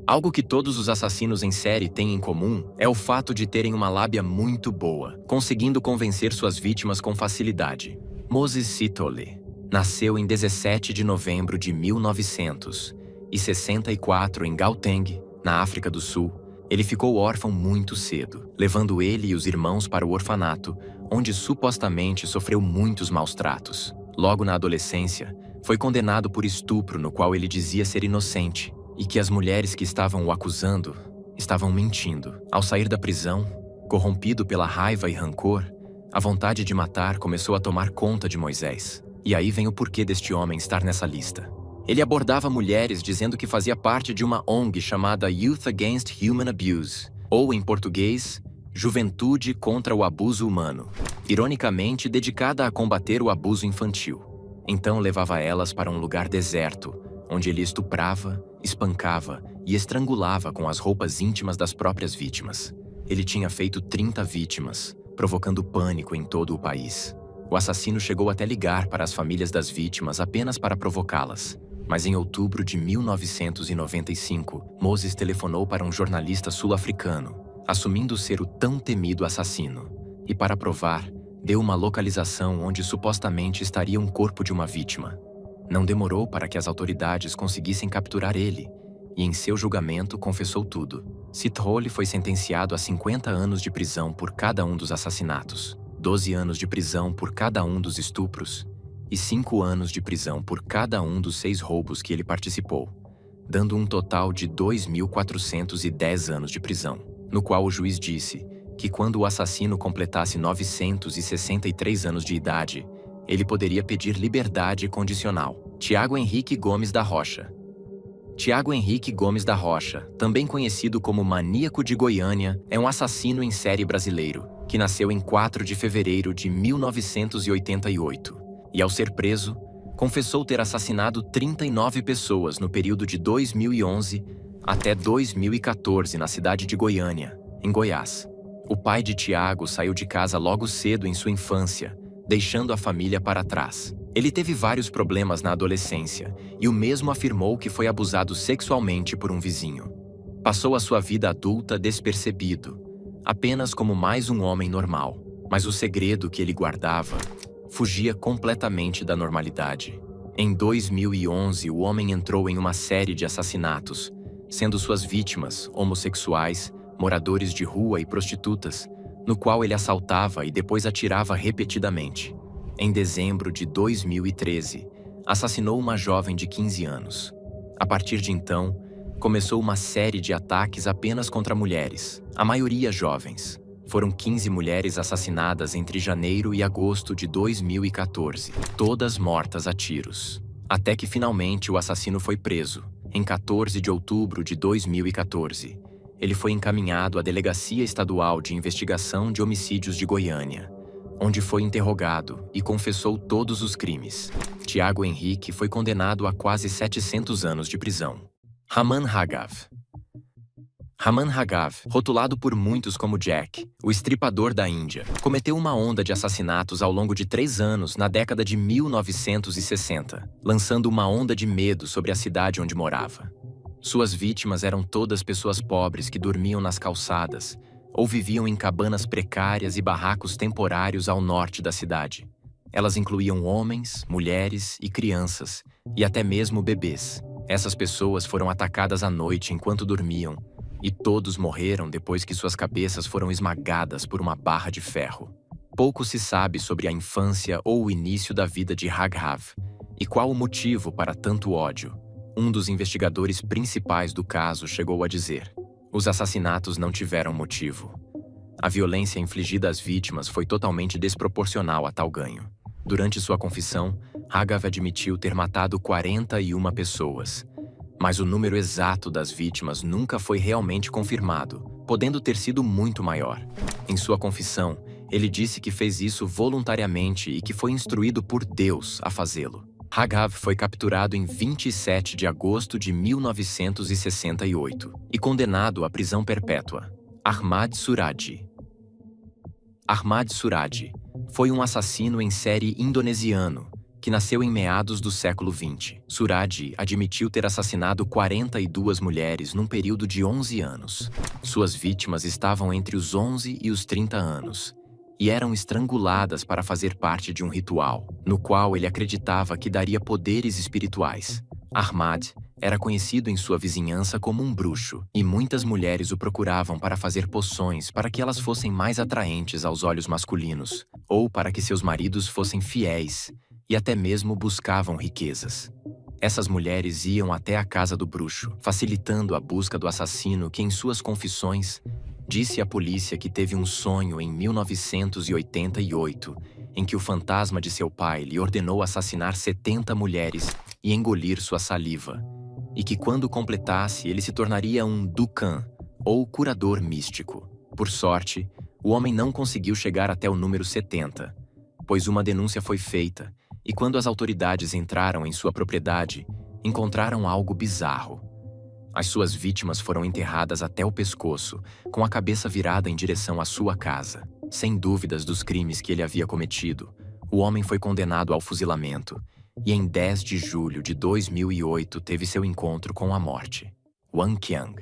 Algo que todos os assassinos em série têm em comum é o fato de terem uma lábia muito boa, conseguindo convencer suas vítimas com facilidade. Moses Sitole nasceu em 17 de novembro de 1964 em Gauteng, na África do Sul. Ele ficou órfão muito cedo, levando ele e os irmãos para o orfanato, onde supostamente sofreu muitos maus tratos. Logo na adolescência, foi condenado por estupro no qual ele dizia ser inocente e que as mulheres que estavam o acusando estavam mentindo. Ao sair da prisão, corrompido pela raiva e rancor, a vontade de matar começou a tomar conta de Moisés. E aí vem o porquê deste homem estar nessa lista. Ele abordava mulheres dizendo que fazia parte de uma ONG chamada Youth Against Human Abuse, ou em português, Juventude contra o Abuso Humano, ironicamente dedicada a combater o abuso infantil. Então levava elas para um lugar deserto, onde ele estuprava, espancava e estrangulava com as roupas íntimas das próprias vítimas. Ele tinha feito 30 vítimas, provocando pânico em todo o país. O assassino chegou até ligar para as famílias das vítimas apenas para provocá-las. Mas em outubro de 1995, Moses telefonou para um jornalista sul-africano, assumindo ser o tão temido assassino. E para provar, deu uma localização onde supostamente estaria um corpo de uma vítima. Não demorou para que as autoridades conseguissem capturar ele, e em seu julgamento confessou tudo. Sitole foi sentenciado a 50 anos de prisão por cada um dos assassinatos, 12 anos de prisão por cada um dos estupros, e 5 anos de prisão por cada um dos 6 roubos que ele participou, dando um total de 2.410 anos de prisão, no qual o juiz disse que quando o assassino completasse 963 anos de idade, ele poderia pedir liberdade condicional. Tiago Henrique Gomes da Rocha. Tiago Henrique Gomes da Rocha, também conhecido como Maníaco de Goiânia, é um assassino em série brasileiro, que nasceu em 4 de fevereiro de 1988. E ao ser preso, confessou ter assassinado 39 pessoas no período de 2011 até 2014 na cidade de Goiânia, em Goiás. O pai de Tiago saiu de casa logo cedo em sua infância, deixando a família para trás. Ele teve vários problemas na adolescência e o mesmo afirmou que foi abusado sexualmente por um vizinho. Passou a sua vida adulta despercebido, apenas como mais um homem normal. Mas o segredo que ele guardava fugia completamente da normalidade. Em 2011, o homem entrou em uma série de assassinatos, sendo suas vítimas homossexuais, moradores de rua e prostitutas, no qual ele assaltava e depois atirava repetidamente. Em dezembro de 2013, assassinou uma jovem de 15 anos. A partir de então, começou uma série de ataques apenas contra mulheres, a maioria jovens. Foram 15 mulheres assassinadas entre janeiro e agosto de 2014, todas mortas a tiros. Até que finalmente o assassino foi preso, em 14 de outubro de 2014. Ele foi encaminhado à Delegacia Estadual de Investigação de Homicídios de Goiânia, onde foi interrogado e confessou todos os crimes. Tiago Henrique foi condenado a quase 700 anos de prisão. Raman Hagav. Raman Hagav, rotulado por muitos como Jack, o estripador da Índia, cometeu uma onda de assassinatos ao longo de 3 anos na década de 1960, lançando uma onda de medo sobre a cidade onde morava. Suas vítimas eram todas pessoas pobres que dormiam nas calçadas ou viviam em cabanas precárias e barracos temporários ao norte da cidade. Elas incluíam homens, mulheres e crianças, e até mesmo bebês. Essas pessoas foram atacadas à noite enquanto dormiam, e todos morreram depois que suas cabeças foram esmagadas por uma barra de ferro. Pouco se sabe sobre a infância ou o início da vida de Hagav, e qual o motivo para tanto ódio. Um dos investigadores principais do caso chegou a dizer: os assassinatos não tiveram motivo. A violência infligida às vítimas foi totalmente desproporcional a tal ganho. Durante sua confissão, Hagav admitiu ter matado 41 pessoas. Mas o número exato das vítimas nunca foi realmente confirmado, podendo ter sido muito maior. Em sua confissão, ele disse que fez isso voluntariamente e que foi instruído por Deus a fazê-lo. Hagav foi capturado em 27 de agosto de 1968 e condenado à prisão perpétua. Ahmad Suradi. Ahmad Suradi foi um assassino em série indonesiano que nasceu em meados do século XX. Suradi admitiu ter assassinado 42 mulheres num período de 11 anos. Suas vítimas estavam entre os 11 e os 30 anos e eram estranguladas para fazer parte de um ritual, no qual ele acreditava que daria poderes espirituais. Ahmad era conhecido em sua vizinhança como um bruxo, e muitas mulheres o procuravam para fazer poções para que elas fossem mais atraentes aos olhos masculinos, ou para que seus maridos fossem fiéis, e até mesmo buscavam riquezas. Essas mulheres iam até a casa do bruxo, facilitando a busca do assassino que, em suas confissões, disse à polícia que teve um sonho em 1988, em que o fantasma de seu pai lhe ordenou assassinar 70 mulheres e engolir sua saliva, e que quando completasse ele se tornaria um Dukan, ou curador místico. Por sorte, o homem não conseguiu chegar até o número 70, pois uma denúncia foi feita, e quando as autoridades entraram em sua propriedade, encontraram algo bizarro. As suas vítimas foram enterradas até o pescoço, com a cabeça virada em direção à sua casa. Sem dúvidas dos crimes que ele havia cometido, o homem foi condenado ao fuzilamento e em 10 de julho de 2008 teve seu encontro com a morte. Wang Qiang.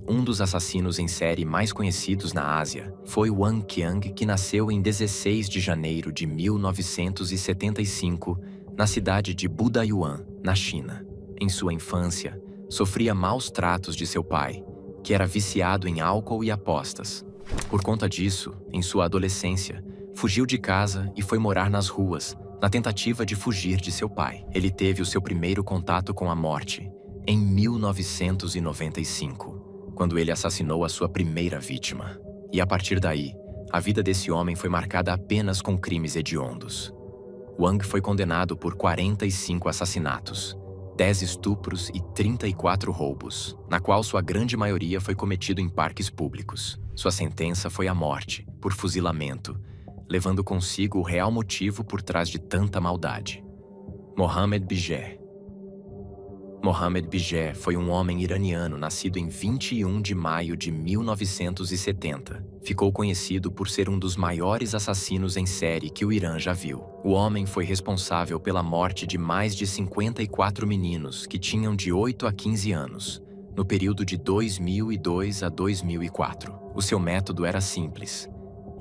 Um dos assassinos em série mais conhecidos na Ásia foi Wang Qiang, que nasceu em 16 de janeiro de 1975, na cidade de Budayuan, na China. Em sua infância, sofria maus tratos de seu pai, que era viciado em álcool e apostas. Por conta disso, em sua adolescência, fugiu de casa e foi morar nas ruas, na tentativa de fugir de seu pai. Ele teve o seu primeiro contato com a morte em 1995, quando ele assassinou a sua primeira vítima. E a partir daí, a vida desse homem foi marcada apenas com crimes hediondos. Wang foi condenado por 45 assassinatos, 10 estupros e 34 roubos, na qual sua grande maioria foi cometido em parques públicos. Sua sentença foi a morte, por fuzilamento, levando consigo o real motivo por trás de tanta maldade. Mohammed Bijeh. Mohammed Bijeh foi um homem iraniano nascido em 21 de maio de 1970. Ficou conhecido por ser um dos maiores assassinos em série que o Irã já viu. O homem foi responsável pela morte de mais de 54 meninos que tinham de 8 a 15 anos, no período de 2002 a 2004. O seu método era simples.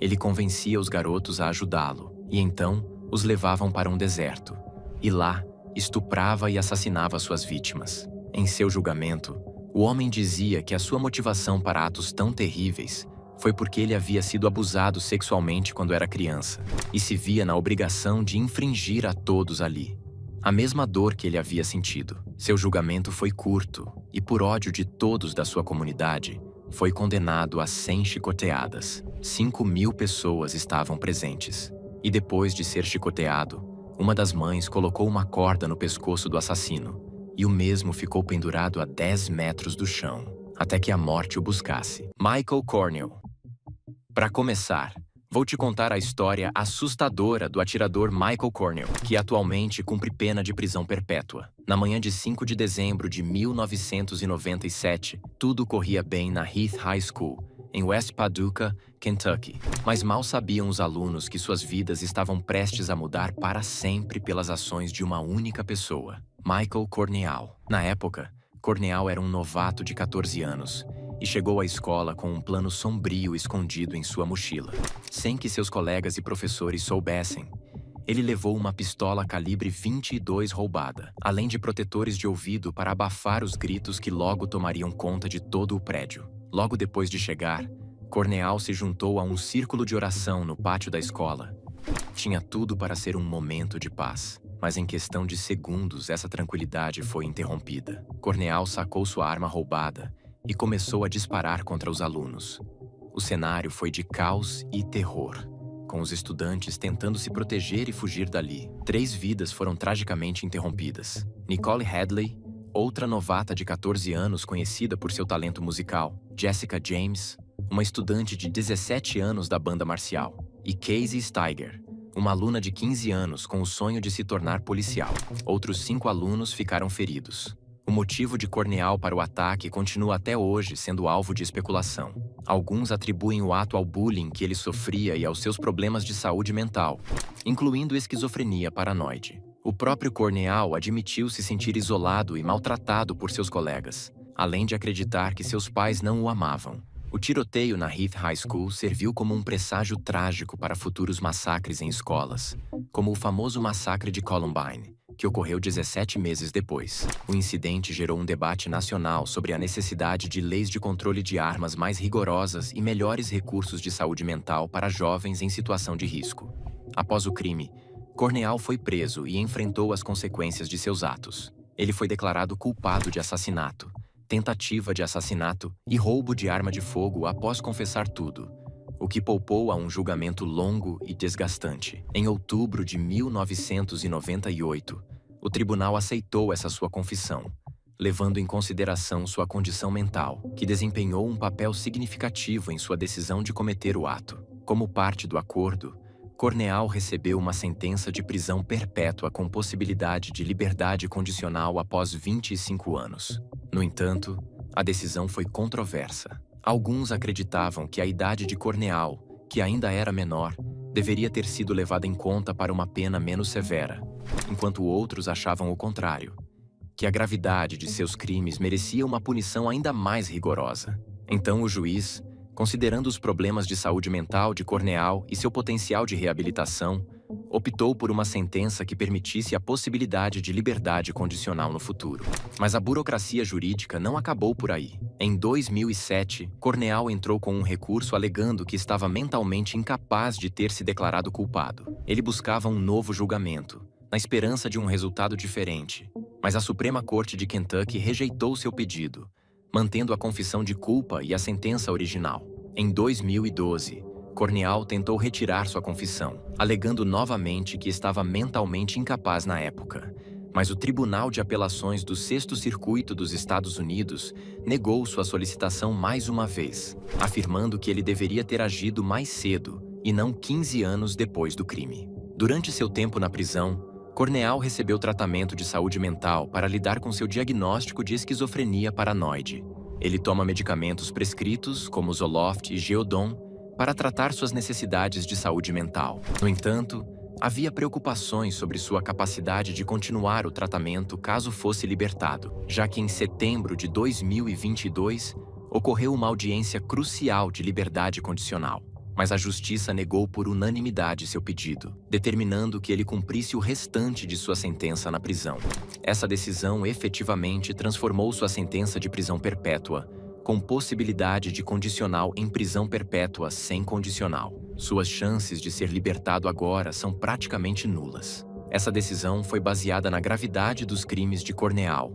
Ele convencia os garotos a ajudá-lo, e então os levavam para um deserto, e lá estuprava e assassinava suas vítimas. Em seu julgamento, O homem dizia que a sua motivação para atos tão terríveis foi porque ele havia sido abusado sexualmente quando era criança e se via na obrigação de infringir a todos ali a mesma dor que ele havia sentido. Seu julgamento foi curto e, por ódio de todos da sua comunidade, foi condenado a 100 chicoteadas. 5.000 pessoas estavam presentes. E depois de ser chicoteado, uma das mães colocou uma corda no pescoço do assassino e o mesmo ficou pendurado a 10 metros do chão, até que a morte o buscasse. Michael Cornell. Para começar, vou te contar a história assustadora do atirador Michael Cornell, que atualmente cumpre pena de prisão perpétua. Na manhã de 5 de dezembro de 1997, tudo corria bem na Heath High School, em West Paducah, Kentucky. Mas mal sabiam os alunos que suas vidas estavam prestes a mudar para sempre pelas ações de uma única pessoa, Michael Cornell. Na época, Cornell era um novato de 14 anos e chegou à escola com um plano sombrio escondido em sua mochila. Sem que seus colegas e professores soubessem, ele levou uma pistola calibre 22 roubada, além de protetores de ouvido para abafar os gritos que logo tomariam conta de todo o prédio. Logo depois de chegar, Cornell se juntou a um círculo de oração no pátio da escola. Tinha tudo para ser um momento de paz, mas em questão de segundos essa tranquilidade foi interrompida. Cornell sacou sua arma roubada e começou a disparar contra os alunos. O cenário foi de caos e terror, com os estudantes tentando se proteger e fugir dali. 3 vidas foram tragicamente interrompidas. Nicole Hadley, outra novata de 14 anos conhecida por seu talento musical, Jessica James, uma estudante de 17 anos da banda marcial, e Casey Steiger, uma aluna de 15 anos com o sonho de se tornar policial. Outros 5 alunos ficaram feridos. O motivo de Cornell para o ataque continua até hoje sendo alvo de especulação. Alguns atribuem o ato ao bullying que ele sofria e aos seus problemas de saúde mental, incluindo esquizofrenia paranoide. O próprio Cornell admitiu se sentir isolado e maltratado por seus colegas, além de acreditar que seus pais não o amavam. O tiroteio na Heath High School serviu como um presságio trágico para futuros massacres em escolas, como o famoso massacre de Columbine, que ocorreu 17 meses depois. O incidente gerou um debate nacional sobre a necessidade de leis de controle de armas mais rigorosas e melhores recursos de saúde mental para jovens em situação de risco. Após o crime, Cornell foi preso e enfrentou as consequências de seus atos. Ele foi declarado culpado de assassinato, tentativa de assassinato e roubo de arma de fogo após confessar tudo, o que poupou a um julgamento longo e desgastante. Em outubro de 1998, o tribunal aceitou essa sua confissão, levando em consideração sua condição mental, que desempenhou um papel significativo em sua decisão de cometer o ato. Como parte do acordo, Cornell recebeu uma sentença de prisão perpétua com possibilidade de liberdade condicional após 25 anos. No entanto, a decisão foi controversa. Alguns acreditavam que a idade de Cornell, que ainda era menor, deveria ter sido levada em conta para uma pena menos severa, enquanto outros achavam o contrário, que a gravidade de seus crimes merecia uma punição ainda mais rigorosa. Então o juiz, considerando os problemas de saúde mental de Cornell e seu potencial de reabilitação, optou por uma sentença que permitisse a possibilidade de liberdade condicional no futuro. Mas a burocracia jurídica não acabou por aí. Em 2007, Cornell entrou com um recurso alegando que estava mentalmente incapaz de ter se declarado culpado. Ele buscava um novo julgamento, na esperança de um resultado diferente, mas a Suprema Corte de Kentucky rejeitou seu pedido, mantendo a confissão de culpa e a sentença original. Em 2012, Cornell tentou retirar sua confissão, alegando novamente que estava mentalmente incapaz na época. Mas o Tribunal de Apelações do 6º Circuito dos Estados Unidos negou sua solicitação mais uma vez, afirmando que ele deveria ter agido mais cedo e não 15 anos depois do crime. Durante seu tempo na prisão, Cornell recebeu tratamento de saúde mental para lidar com seu diagnóstico de esquizofrenia paranoide. Ele toma medicamentos prescritos, como Zoloft e Geodon, para tratar suas necessidades de saúde mental. No entanto, havia preocupações sobre sua capacidade de continuar o tratamento caso fosse libertado, já que em setembro de 2022 ocorreu uma audiência crucial de liberdade condicional. mas a justiça negou por unanimidade seu pedido, determinando que ele cumprisse o restante de sua sentença na prisão. Essa decisão efetivamente transformou sua sentença de prisão perpétua, com possibilidade de condicional em prisão perpétua sem condicional. Suas chances de ser libertado agora são praticamente nulas. Essa decisão foi baseada na gravidade dos crimes de Corneal,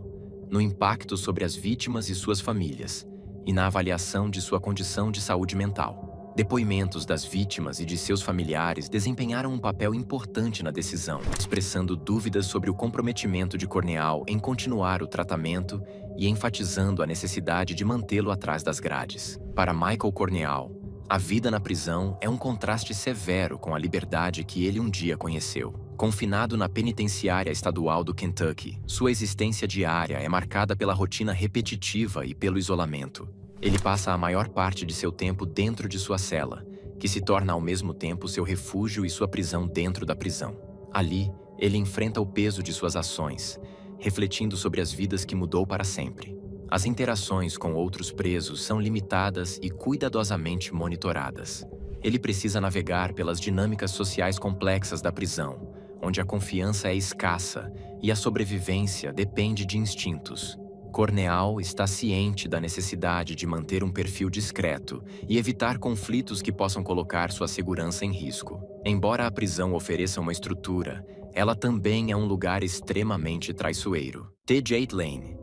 no impacto sobre as vítimas e suas famílias, e na avaliação de sua condição de saúde mental. Depoimentos das vítimas e de seus familiares desempenharam um papel importante na decisão, expressando dúvidas sobre o comprometimento de Corneal em continuar o tratamento e enfatizando a necessidade de mantê-lo atrás das grades. Para Michael Corneal, a vida na prisão é um contraste severo com a liberdade que ele um dia conheceu. Confinado na penitenciária estadual do Kentucky, sua existência diária é marcada pela rotina repetitiva e pelo isolamento. Ele passa a maior parte de seu tempo dentro de sua cela, que se torna ao mesmo tempo seu refúgio e sua prisão dentro da prisão. Ali, ele enfrenta o peso de suas ações, refletindo sobre as vidas que mudou para sempre. As interações com outros presos são limitadas e cuidadosamente monitoradas. Ele precisa navegar pelas dinâmicas sociais complexas da prisão, onde a confiança é escassa e a sobrevivência depende de instintos. Corneal está ciente da necessidade de manter um perfil discreto e evitar conflitos que possam colocar sua segurança em risco. Embora a prisão ofereça uma estrutura, ela também é um lugar extremamente traiçoeiro. T.J. Lane.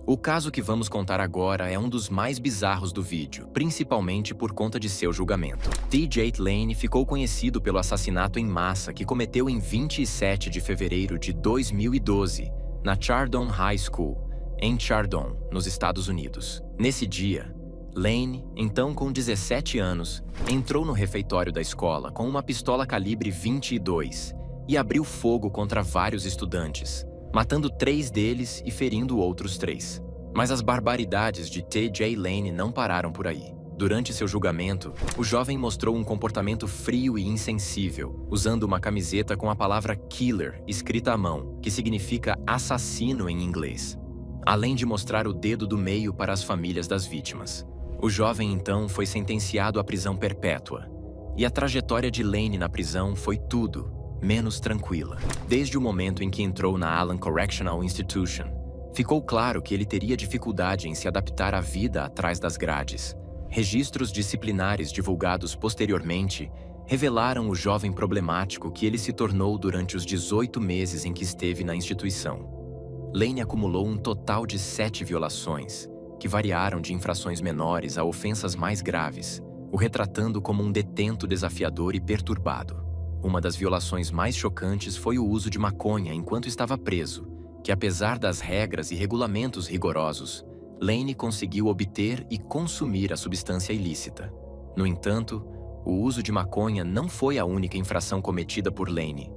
O caso que vamos contar agora é um dos mais bizarros do vídeo, principalmente por conta de seu julgamento. T.J. Lane ficou conhecido pelo assassinato em massa que cometeu em 27 de fevereiro de 2012, na Chardon High School, em Chardon, nos Estados Unidos. Nesse dia, Lane, então com 17 anos, entrou no refeitório da escola com uma pistola calibre 22 e abriu fogo contra vários estudantes, matando 3 deles e ferindo outros 3. Mas as barbaridades de T.J. Lane não pararam por aí. Durante seu julgamento, o jovem mostrou um comportamento frio e insensível, usando uma camiseta com a palavra killer escrita à mão, que significa assassino em inglês, além de mostrar o dedo do meio para as famílias das vítimas. O jovem então foi sentenciado à prisão perpétua, e a trajetória de Lane na prisão foi tudo menos tranquila. Desde o momento em que entrou na Allen Correctional Institution, ficou claro que ele teria dificuldade em se adaptar à vida atrás das grades. Registros disciplinares divulgados posteriormente revelaram o jovem problemático que ele se tornou durante os 18 meses em que esteve na instituição. Lane acumulou um total de 7 violações, que variaram de infrações menores a ofensas mais graves, o retratando como um detento desafiador e perturbado. Uma das violações mais chocantes foi o uso de maconha enquanto estava preso, que apesar das regras e regulamentos rigorosos, Lane conseguiu obter e consumir a substância ilícita. No entanto, o uso de maconha não foi a única infração cometida por Lane.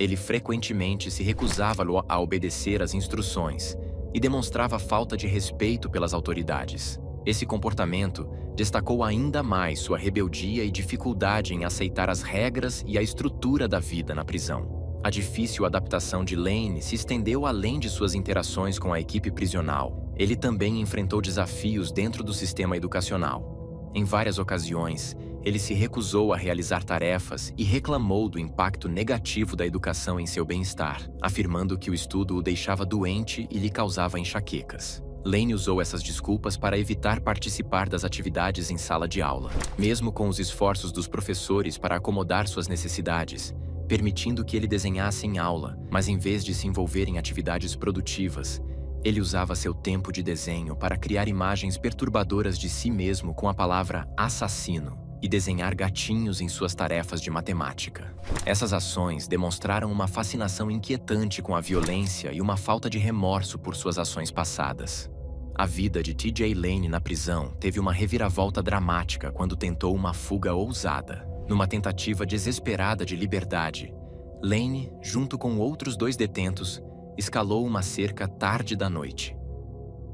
Ele frequentemente se recusava a obedecer às instruções e demonstrava falta de respeito pelas autoridades. Esse comportamento destacou ainda mais sua rebeldia e dificuldade em aceitar as regras e a estrutura da vida na prisão. A difícil adaptação de Lane se estendeu além de suas interações com a equipe prisional. Ele também enfrentou desafios dentro do sistema educacional. Em várias ocasiões, ele se recusou a realizar tarefas e reclamou do impacto negativo da educação em seu bem-estar, afirmando que o estudo o deixava doente e lhe causava enxaquecas. Lane usou essas desculpas para evitar participar das atividades em sala de aula. Mesmo com os esforços dos professores para acomodar suas necessidades, permitindo que ele desenhasse em aula, mas em vez de se envolver em atividades produtivas, ele usava seu tempo de desenho para criar imagens perturbadoras de si mesmo com a palavra assassino e desenhar gatinhos em suas tarefas de matemática. Essas ações demonstraram uma fascinação inquietante com a violência e uma falta de remorso por suas ações passadas. A vida de T.J. Lane na prisão teve uma reviravolta dramática quando tentou uma fuga ousada. Numa tentativa desesperada de liberdade, Lane, junto com outros 2 detentos, escalou uma cerca tarde da noite.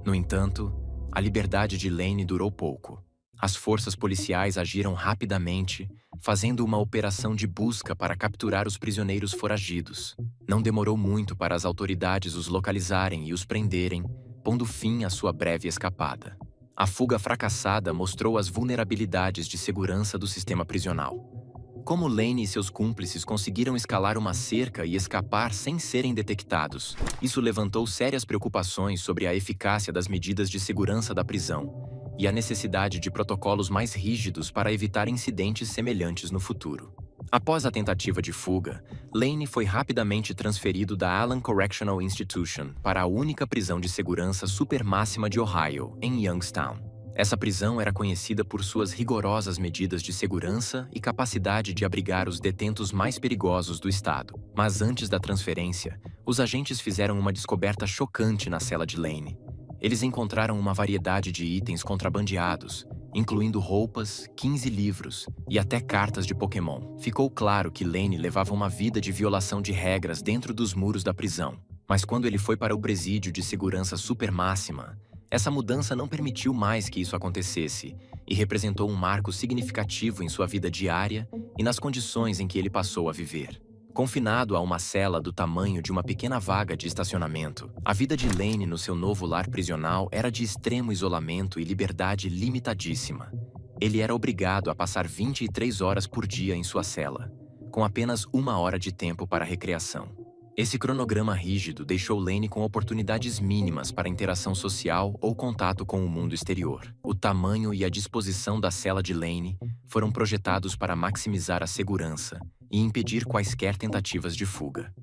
No entanto, a liberdade de Lane durou pouco. As forças policiais agiram rapidamente, fazendo uma operação de busca para capturar os prisioneiros foragidos. Não demorou muito para as autoridades os localizarem e os prenderem, pondo fim à sua breve escapada. A fuga fracassada mostrou as vulnerabilidades de segurança do sistema prisional. Como Lane e seus cúmplices conseguiram escalar uma cerca e escapar sem serem detectados, isso levantou sérias preocupações sobre a eficácia das medidas de segurança da prisão e a necessidade de protocolos mais rígidos para evitar incidentes semelhantes no futuro. Após a tentativa de fuga, Lane foi rapidamente transferido da Allen Correctional Institution para a única prisão de segurança supermáxima de Ohio, em Youngstown. Essa prisão era conhecida por suas rigorosas medidas de segurança e capacidade de abrigar os detentos mais perigosos do estado. Mas antes da transferência, os agentes fizeram uma descoberta chocante na cela de Lane. Eles encontraram uma variedade de itens contrabandeados, incluindo roupas, 15 livros e até cartas de Pokémon. Ficou claro que Lane levava uma vida de violação de regras dentro dos muros da prisão. Mas quando ele foi para o presídio de segurança supermáxima, essa mudança não permitiu mais que isso acontecesse e representou um marco significativo em sua vida diária e nas condições em que ele passou a viver. Confinado a uma cela do tamanho de uma pequena vaga de estacionamento, a vida de Lane no seu novo lar prisional era de extremo isolamento e liberdade limitadíssima. Ele era obrigado a passar 23 horas por dia em sua cela, com apenas 1 hora de tempo para recreação. Esse cronograma rígido deixou Lane com oportunidades mínimas para interação social ou contato com o mundo exterior. O tamanho e a disposição da cela de Lane foram projetados para maximizar a segurança e impedir quaisquer tentativas de fuga.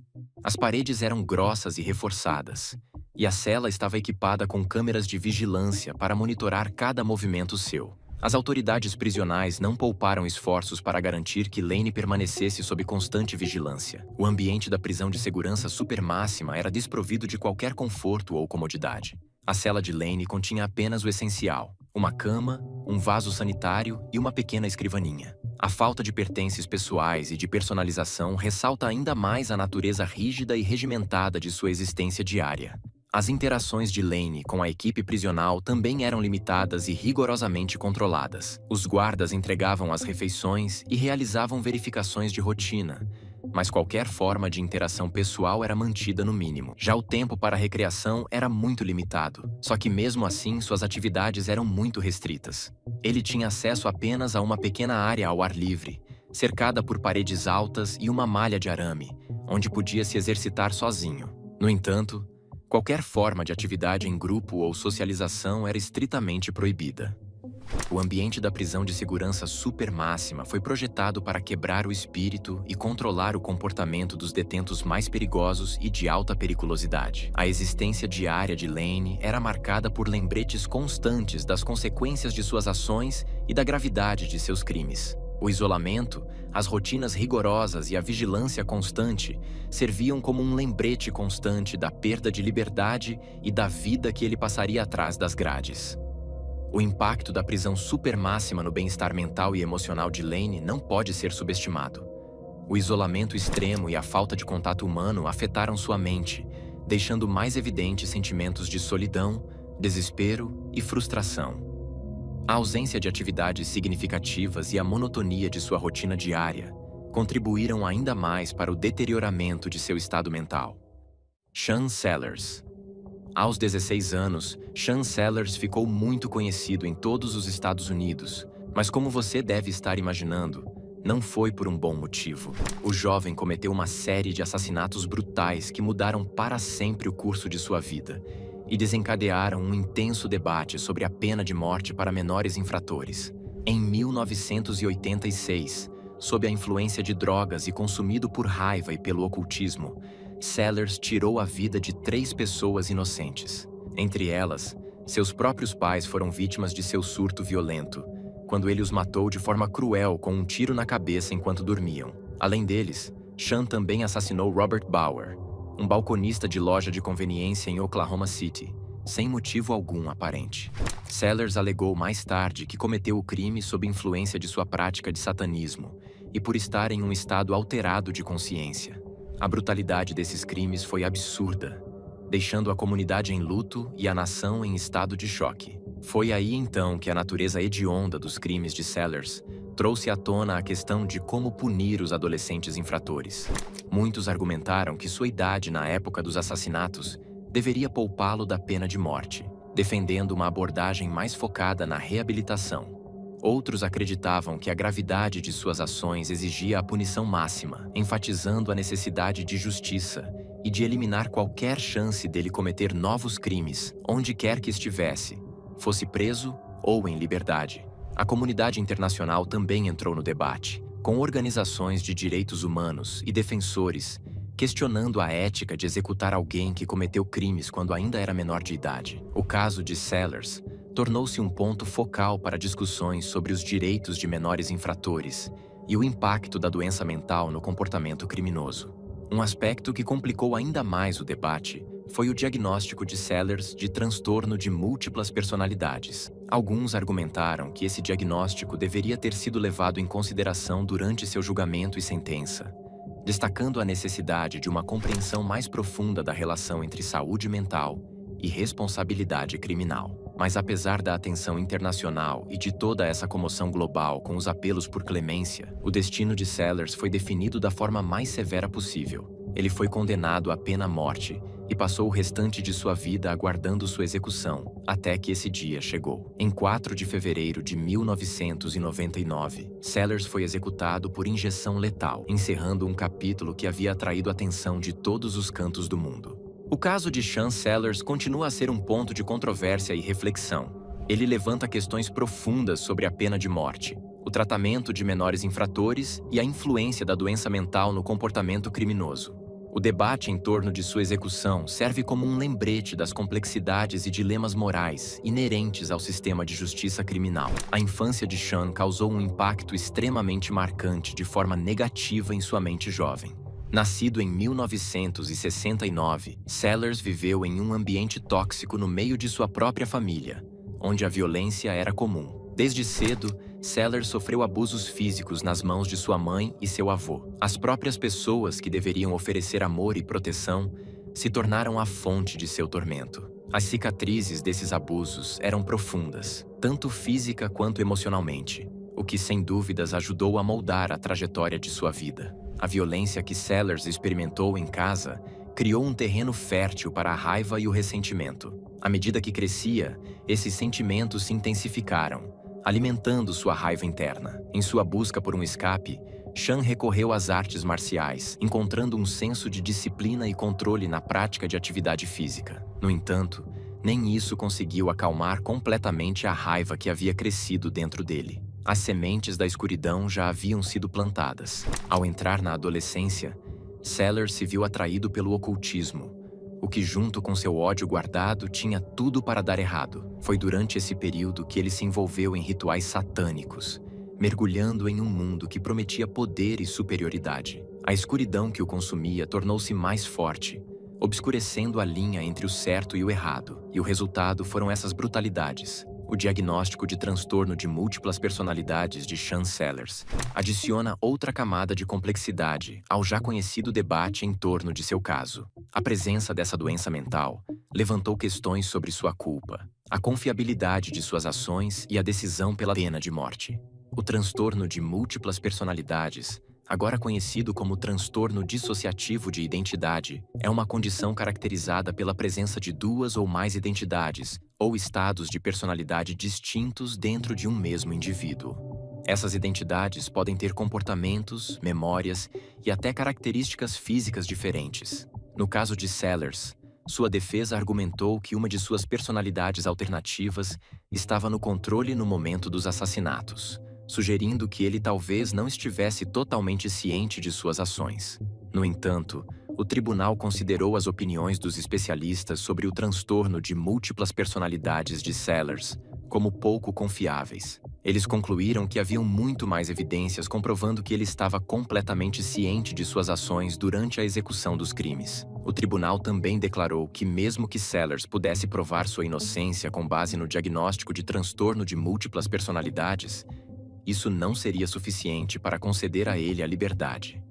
As paredes eram grossas e reforçadas, e a cela estava equipada com câmeras de vigilância para monitorar cada movimento seu. As autoridades prisionais não pouparam esforços para garantir que Lane permanecesse sob constante vigilância. O ambiente da prisão de segurança supermáxima era desprovido de qualquer conforto ou comodidade. A cela de Lane continha apenas o essencial: uma cama, um vaso sanitário e uma pequena escrivaninha. A falta de pertences pessoais e de personalização ressalta ainda mais a natureza rígida e regimentada de sua existência diária. As interações de Lane com a equipe prisional também eram limitadas e rigorosamente controladas. Os guardas entregavam as refeições e realizavam verificações de rotina, mas qualquer forma de interação pessoal era mantida no mínimo. Já o tempo para recreação era muito limitado, só que mesmo assim suas atividades eram muito restritas. Ele tinha acesso apenas a uma pequena área ao ar livre, cercada por paredes altas e uma malha de arame, onde podia se exercitar sozinho. No entanto, qualquer forma de atividade em grupo ou socialização era estritamente proibida. O ambiente da prisão de segurança supermáxima foi projetado para quebrar o espírito e controlar o comportamento dos detentos mais perigosos e de alta periculosidade. A existência diária de Lane era marcada por lembretes constantes das consequências de suas ações e da gravidade de seus crimes. O isolamento, as rotinas rigorosas e a vigilância constante serviam como um lembrete constante da perda de liberdade e da vida que ele passaria atrás das grades. O impacto da prisão supermáxima no bem-estar mental e emocional de Lane não pode ser subestimado. O isolamento extremo e a falta de contato humano afetaram sua mente, deixando mais evidentes sentimentos de solidão, desespero e frustração. A ausência de atividades significativas e a monotonia de sua rotina diária contribuíram ainda mais para o deterioramento de seu estado mental. Sean Sellers. Aos 16 anos, Sean Sellers ficou muito conhecido em todos os Estados Unidos, mas como você deve estar imaginando, não foi por um bom motivo. O jovem cometeu uma série de assassinatos brutais que mudaram para sempre o curso de sua vida e desencadearam um intenso debate sobre a pena de morte para menores infratores. Em 1986, sob a influência de drogas e consumido por raiva e pelo ocultismo, Sellers tirou a vida de 3 pessoas inocentes. Entre elas, seus próprios pais foram vítimas de seu surto violento, quando ele os matou de forma cruel com um tiro na cabeça enquanto dormiam. Além deles, Sean também assassinou Robert Bauer, um balconista de loja de conveniência em Oklahoma City, sem motivo algum aparente. Sellers alegou mais tarde que cometeu o crime sob influência de sua prática de satanismo e por estar em um estado alterado de consciência. A brutalidade desses crimes foi absurda, deixando a comunidade em luto e a nação em estado de choque. Foi aí então que a natureza hedionda dos crimes de Sellers trouxe à tona a questão de como punir os adolescentes infratores. Muitos argumentaram que sua idade na época dos assassinatos deveria poupá-lo da pena de morte. defendendo uma abordagem mais focada na reabilitação. Outros acreditavam que a gravidade de suas ações exigia a punição máxima, enfatizando a necessidade de justiça e de eliminar qualquer chance dele cometer novos crimes, onde quer que estivesse, fosse preso ou em liberdade. A comunidade internacional também entrou no debate, com organizações de direitos humanos e defensores questionando a ética de executar alguém que cometeu crimes quando ainda era menor de idade. O caso de Sellers tornou-se um ponto focal para discussões sobre os direitos de menores infratores e o impacto da doença mental no comportamento criminoso. Um aspecto que complicou ainda mais o debate foi o diagnóstico de Sellers de transtorno de múltiplas personalidades. Alguns argumentaram que esse diagnóstico deveria ter sido levado em consideração durante seu julgamento e sentença, destacando a necessidade de uma compreensão mais profunda da relação entre saúde mental e responsabilidade criminal. Mas apesar da atenção internacional e de toda essa comoção global com os apelos por clemência, o destino de Sellers foi definido da forma mais severa possível. Ele foi condenado à pena-morte e passou o restante de sua vida aguardando sua execução, até que esse dia chegou. Em 4 de fevereiro de 1999, Sellers foi executado por injeção letal, encerrando um capítulo que havia atraído a atenção de todos os cantos do mundo. O caso de Sean Sellers continua a ser um ponto de controvérsia e reflexão. Ele levanta questões profundas sobre a pena de morte, o tratamento de menores infratores e a influência da doença mental no comportamento criminoso. O debate em torno de sua execução serve como um lembrete das complexidades e dilemas morais inerentes ao sistema de justiça criminal. A infância de Sean causou um impacto extremamente marcante de forma negativa em sua mente jovem. Nascido em 1969, Sellers viveu em um ambiente tóxico no meio de sua própria família, onde a violência era comum. Desde cedo, Sellers sofreu abusos físicos nas mãos de sua mãe e seu avô. As próprias pessoas que deveriam oferecer amor e proteção se tornaram a fonte de seu tormento. As cicatrizes desses abusos eram profundas, tanto física quanto emocionalmente, o que sem dúvidas ajudou a moldar a trajetória de sua vida. A violência que Sellers experimentou em casa criou um terreno fértil para a raiva e o ressentimento. À medida que crescia, esses sentimentos se intensificaram, alimentando sua raiva interna. Em sua busca por um escape, Sean recorreu às artes marciais, encontrando um senso de disciplina e controle na prática de atividade física. No entanto, nem isso conseguiu acalmar completamente a raiva que havia crescido dentro dele. As sementes da escuridão já haviam sido plantadas. Ao entrar na adolescência, Sellers se viu atraído pelo ocultismo, o que, junto com seu ódio guardado, tinha tudo para dar errado. Foi durante esse período que ele se envolveu em rituais satânicos, mergulhando em um mundo que prometia poder e superioridade. A escuridão que o consumia tornou-se mais forte, obscurecendo a linha entre o certo e o errado. E o resultado foram essas brutalidades. O diagnóstico de transtorno de múltiplas personalidades de Sean Sellers adiciona outra camada de complexidade ao já conhecido debate em torno de seu caso. A presença dessa doença mental levantou questões sobre sua culpa, a confiabilidade de suas ações e a decisão pela pena de morte. O transtorno de múltiplas personalidades, agora conhecido como transtorno dissociativo de identidade, é uma condição caracterizada pela presença de 2 ou mais identidades ou estados de personalidade distintos dentro de um mesmo indivíduo. Essas identidades podem ter comportamentos, memórias e até características físicas diferentes. No caso de Sellers, sua defesa argumentou que uma de suas personalidades alternativas estava no controle no momento dos assassinatos, sugerindo que ele talvez não estivesse totalmente ciente de suas ações. No entanto, o tribunal considerou as opiniões dos especialistas sobre o transtorno de múltiplas personalidades de Sellers como pouco confiáveis. Eles concluíram que haviam muito mais evidências comprovando que ele estava completamente ciente de suas ações durante a execução dos crimes. O tribunal também declarou que, mesmo que Sellers pudesse provar sua inocência com base no diagnóstico de transtorno de múltiplas personalidades, isso não seria suficiente para conceder a ele a liberdade.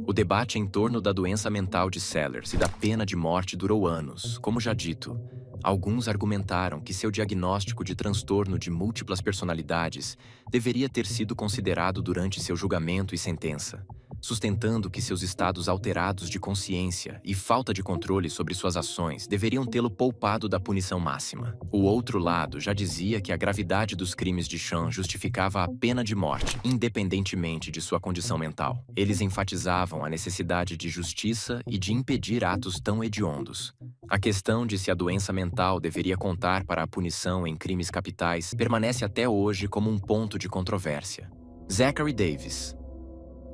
O debate em torno da doença mental de Sellers e da pena de morte durou anos. Como já dito, alguns argumentaram que seu diagnóstico de transtorno de múltiplas personalidades deveria ter sido considerado durante seu julgamento e sentença, sustentando que seus estados alterados de consciência e falta de controle sobre suas ações deveriam tê-lo poupado da punição máxima. O outro lado já dizia que a gravidade dos crimes de Sean justificava a pena de morte, independentemente de sua condição mental. Eles enfatizavam a necessidade de justiça e de impedir atos tão hediondos. A questão de se a doença mental deveria contar para a punição em crimes capitais permanece até hoje como um ponto de controvérsia. Zachary Davis.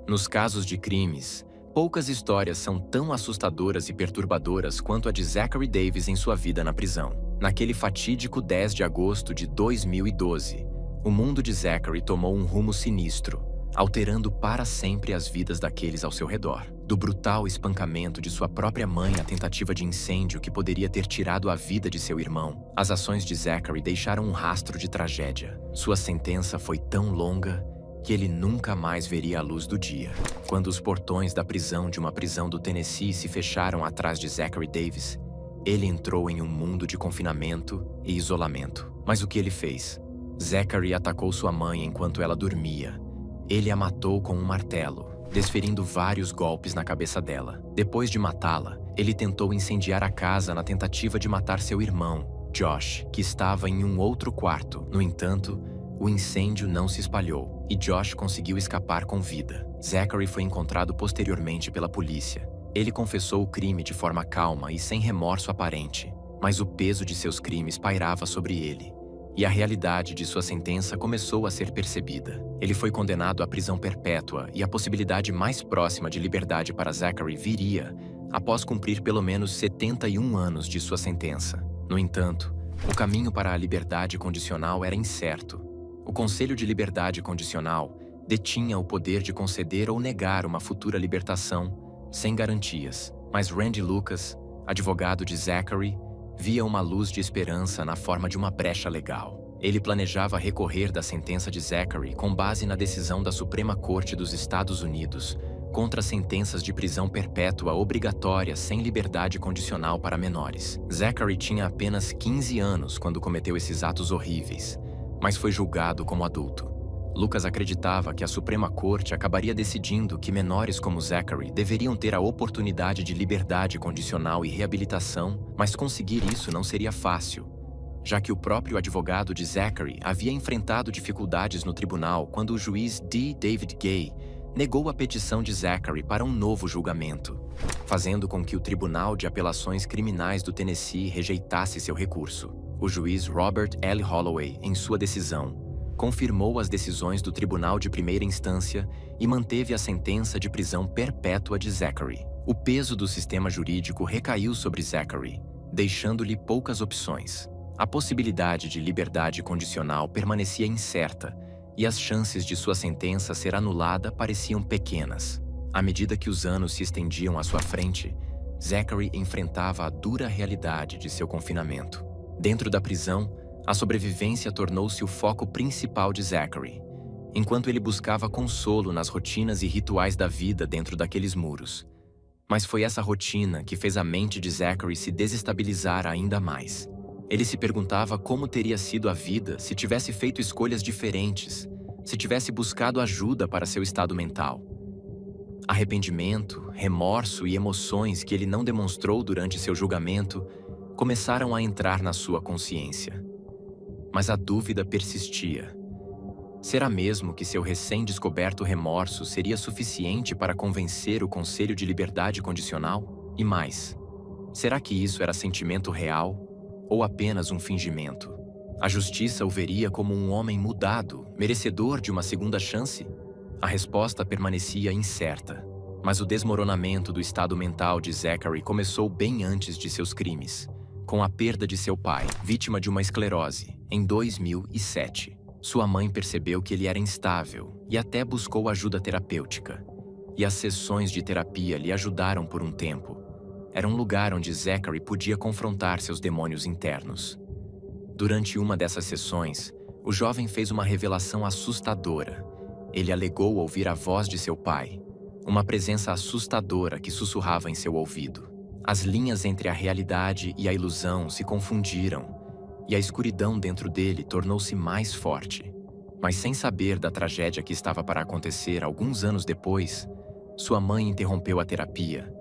Nos casos de crimes, poucas histórias são tão assustadoras e perturbadoras quanto a de Zachary Davis em sua vida na prisão. Naquele fatídico 10 de agosto de 2012, o mundo de Zachary tomou um rumo sinistro, alterando para sempre as vidas daqueles ao seu redor. Do brutal espancamento de sua própria mãe à tentativa de incêndio que poderia ter tirado a vida de seu irmão, as ações de Zachary deixaram um rastro de tragédia. Sua sentença foi tão longa que ele nunca mais veria a luz do dia. Quando os portões da prisão de uma prisão do Tennessee se fecharam atrás de Zachary Davis, ele entrou em um mundo de confinamento e isolamento. Mas o que ele fez? Zachary atacou sua mãe enquanto ela dormia. Ele a matou com um martelo, desferindo vários golpes na cabeça dela. Depois de matá-la, ele tentou incendiar a casa na tentativa de matar seu irmão, Josh, que estava em um outro quarto. No entanto, o incêndio não se espalhou e Josh conseguiu escapar com vida. Zachary foi encontrado posteriormente pela polícia. Ele confessou o crime de forma calma e sem remorso aparente, mas o peso de seus crimes pairava sobre ele, e a realidade de sua sentença começou a ser percebida. Ele foi condenado à prisão perpétua e a possibilidade mais próxima de liberdade para Zachary viria após cumprir pelo menos 71 anos de sua sentença. No entanto, o caminho para a liberdade condicional era incerto. O Conselho de Liberdade Condicional detinha o poder de conceder ou negar uma futura libertação sem garantias. Mas Randy Lucas, advogado de Zachary, via uma luz de esperança na forma de uma brecha legal. Ele planejava recorrer da sentença de Zachary com base na decisão da Suprema Corte dos Estados Unidos contra sentenças de prisão perpétua obrigatória sem liberdade condicional para menores. Zachary tinha apenas 15 anos quando cometeu esses atos horríveis, mas foi julgado como adulto. Lucas acreditava que a Suprema Corte acabaria decidindo que menores como Zachary deveriam ter a oportunidade de liberdade condicional e reabilitação, mas conseguir isso não seria fácil, já que o próprio advogado de Zachary havia enfrentado dificuldades no tribunal quando o juiz D. David Gay negou a petição de Zachary para um novo julgamento, fazendo com que o Tribunal de Apelações Criminais do Tennessee rejeitasse seu recurso. O juiz Robert L. Holloway, em sua decisão, confirmou as decisões do Tribunal de Primeira Instância e manteve a sentença de prisão perpétua de Zachary. O peso do sistema jurídico recaiu sobre Zachary, deixando-lhe poucas opções. A possibilidade de liberdade condicional permanecia incerta e as chances de sua sentença ser anulada pareciam pequenas. À medida que os anos se estendiam à sua frente, Zachary enfrentava a dura realidade de seu confinamento. Dentro da prisão, a sobrevivência tornou-se o foco principal de Zachary, enquanto ele buscava consolo nas rotinas e rituais da vida dentro daqueles muros. Mas foi essa rotina que fez a mente de Zachary se desestabilizar ainda mais. Ele se perguntava como teria sido a vida se tivesse feito escolhas diferentes, se tivesse buscado ajuda para seu estado mental. Arrependimento, remorso e emoções que ele não demonstrou durante seu julgamento começaram a entrar na sua consciência. Mas a dúvida persistia. Será mesmo que seu recém-descoberto remorso seria suficiente para convencer o Conselho de Liberdade Condicional? E mais, será que isso era sentimento real ou apenas um fingimento? A justiça o veria como um homem mudado, merecedor de uma segunda chance? A resposta permanecia incerta, mas o desmoronamento do estado mental de Zachary começou bem antes de seus crimes, com a perda de seu pai, vítima de uma esclerose, em 2007. Sua mãe percebeu que ele era instável e até buscou ajuda terapêutica. E as sessões de terapia lhe ajudaram por um tempo. Era um lugar onde Zachary podia confrontar seus demônios internos. Durante uma dessas sessões, o jovem fez uma revelação assustadora. Ele alegou ouvir a voz de seu pai, uma presença assustadora que sussurrava em seu ouvido. As linhas entre a realidade e a ilusão se confundiram, e a escuridão dentro dele tornou-se mais forte. Mas sem saber da tragédia que estava para acontecer alguns anos depois, Sua mãe interrompeu a terapia,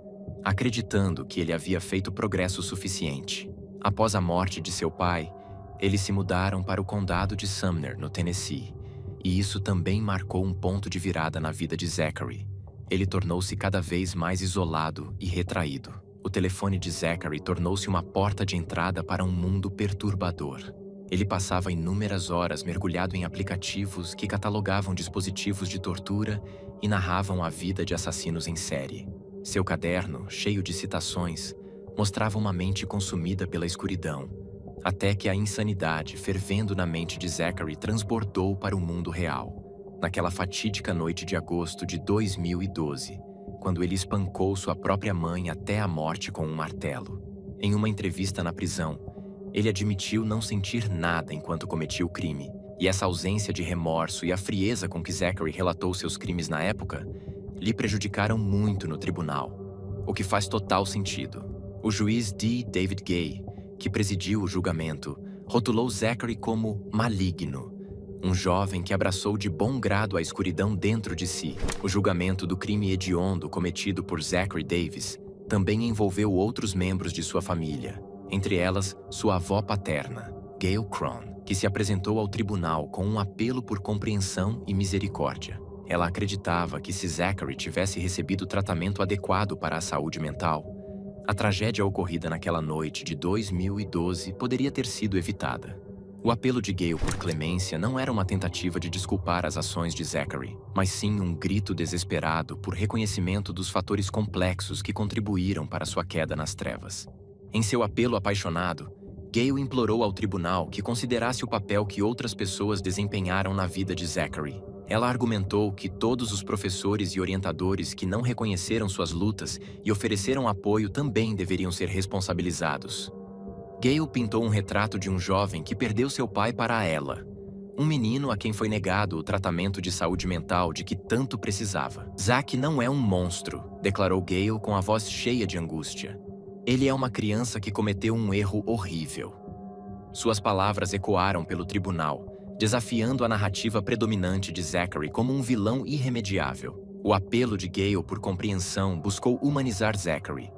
acreditando que ele havia feito progresso suficiente. Após a morte de seu pai, eles se mudaram para o condado de Sumner, no Tennessee, e isso também marcou um ponto de virada na vida de Zachary. Ele tornou-se cada vez mais isolado e retraído. O telefone de Zachary tornou-se uma porta de entrada para um mundo perturbador. Ele passava inúmeras horas mergulhado em aplicativos que catalogavam dispositivos de tortura e narravam a vida de assassinos em série. Seu caderno, cheio de citações, mostrava uma mente consumida pela escuridão, até que a insanidade fervendo na mente de Zachary transbordou para o mundo real, naquela fatídica noite de agosto de 2012, quando ele espancou sua própria mãe até a morte com um martelo. Em uma entrevista na prisão, ele admitiu não sentir nada enquanto cometia o crime, e essa ausência de remorso e a frieza com que Zachary relatou seus crimes na época lhe prejudicaram muito no tribunal, o que faz total sentido. O juiz D. David Gay, que presidiu o julgamento, rotulou Zachary como maligno, um jovem que abraçou de bom grado a escuridão dentro de si. O julgamento do crime hediondo cometido por Zachary Davis também envolveu outros membros de sua família, entre elas sua avó paterna, Gail Cron, que se apresentou ao tribunal com um apelo por compreensão e misericórdia. Ela acreditava que se Zachary tivesse recebido tratamento adequado para a saúde mental, a tragédia ocorrida naquela noite de 2012 poderia ter sido evitada. O apelo de Gail por clemência não era uma tentativa de desculpar as ações de Zachary, mas sim um grito desesperado por reconhecimento dos fatores complexos que contribuíram para sua queda nas trevas. Em seu apelo apaixonado, Gail implorou ao tribunal que considerasse o papel que outras pessoas desempenharam na vida de Zachary. Ela argumentou que todos os professores e orientadores que não reconheceram suas lutas e ofereceram apoio também deveriam ser responsabilizados. Gail pintou um retrato de um jovem que perdeu seu pai para ela, um menino a quem foi negado o tratamento de saúde mental de que tanto precisava. Zach não é um monstro, declarou Gail com a voz cheia de angústia. Ele é uma criança que cometeu um erro horrível. Suas palavras ecoaram pelo tribunal, desafiando a narrativa predominante de Zachary como um vilão irremediável. O apelo de Gail por compreensão buscou humanizar Zachary,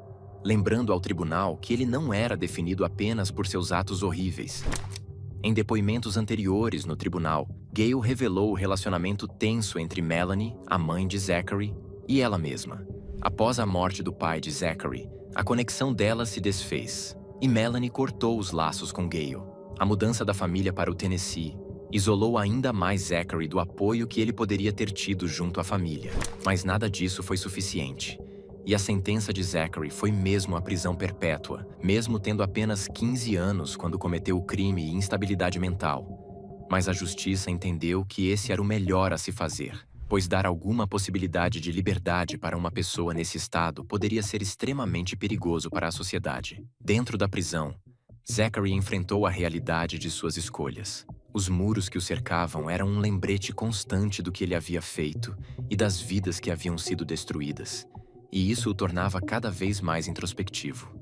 lembrando ao tribunal que ele não era definido apenas por seus atos horríveis. Em depoimentos anteriores no tribunal, Gail revelou o relacionamento tenso entre Melanie, a mãe de Zachary, e ela mesma. Após a morte do pai de Zachary, a conexão dela se desfez, e Melanie cortou os laços com Gail. A mudança da família para o Tennessee isolou ainda mais Zachary do apoio que ele poderia ter tido junto à família. Mas nada disso foi suficiente. E a sentença de Zachary foi mesmo a prisão perpétua, mesmo tendo apenas 15 anos quando cometeu o crime e instabilidade mental. Mas a justiça entendeu que esse era o melhor a se fazer, pois dar alguma possibilidade de liberdade para uma pessoa nesse estado poderia ser extremamente perigoso para a sociedade. Dentro da prisão, Zachary enfrentou a realidade de suas escolhas. Os muros que o cercavam eram um lembrete constante do que ele havia feito e das vidas que haviam sido destruídas. E isso o tornava cada vez mais introspectivo.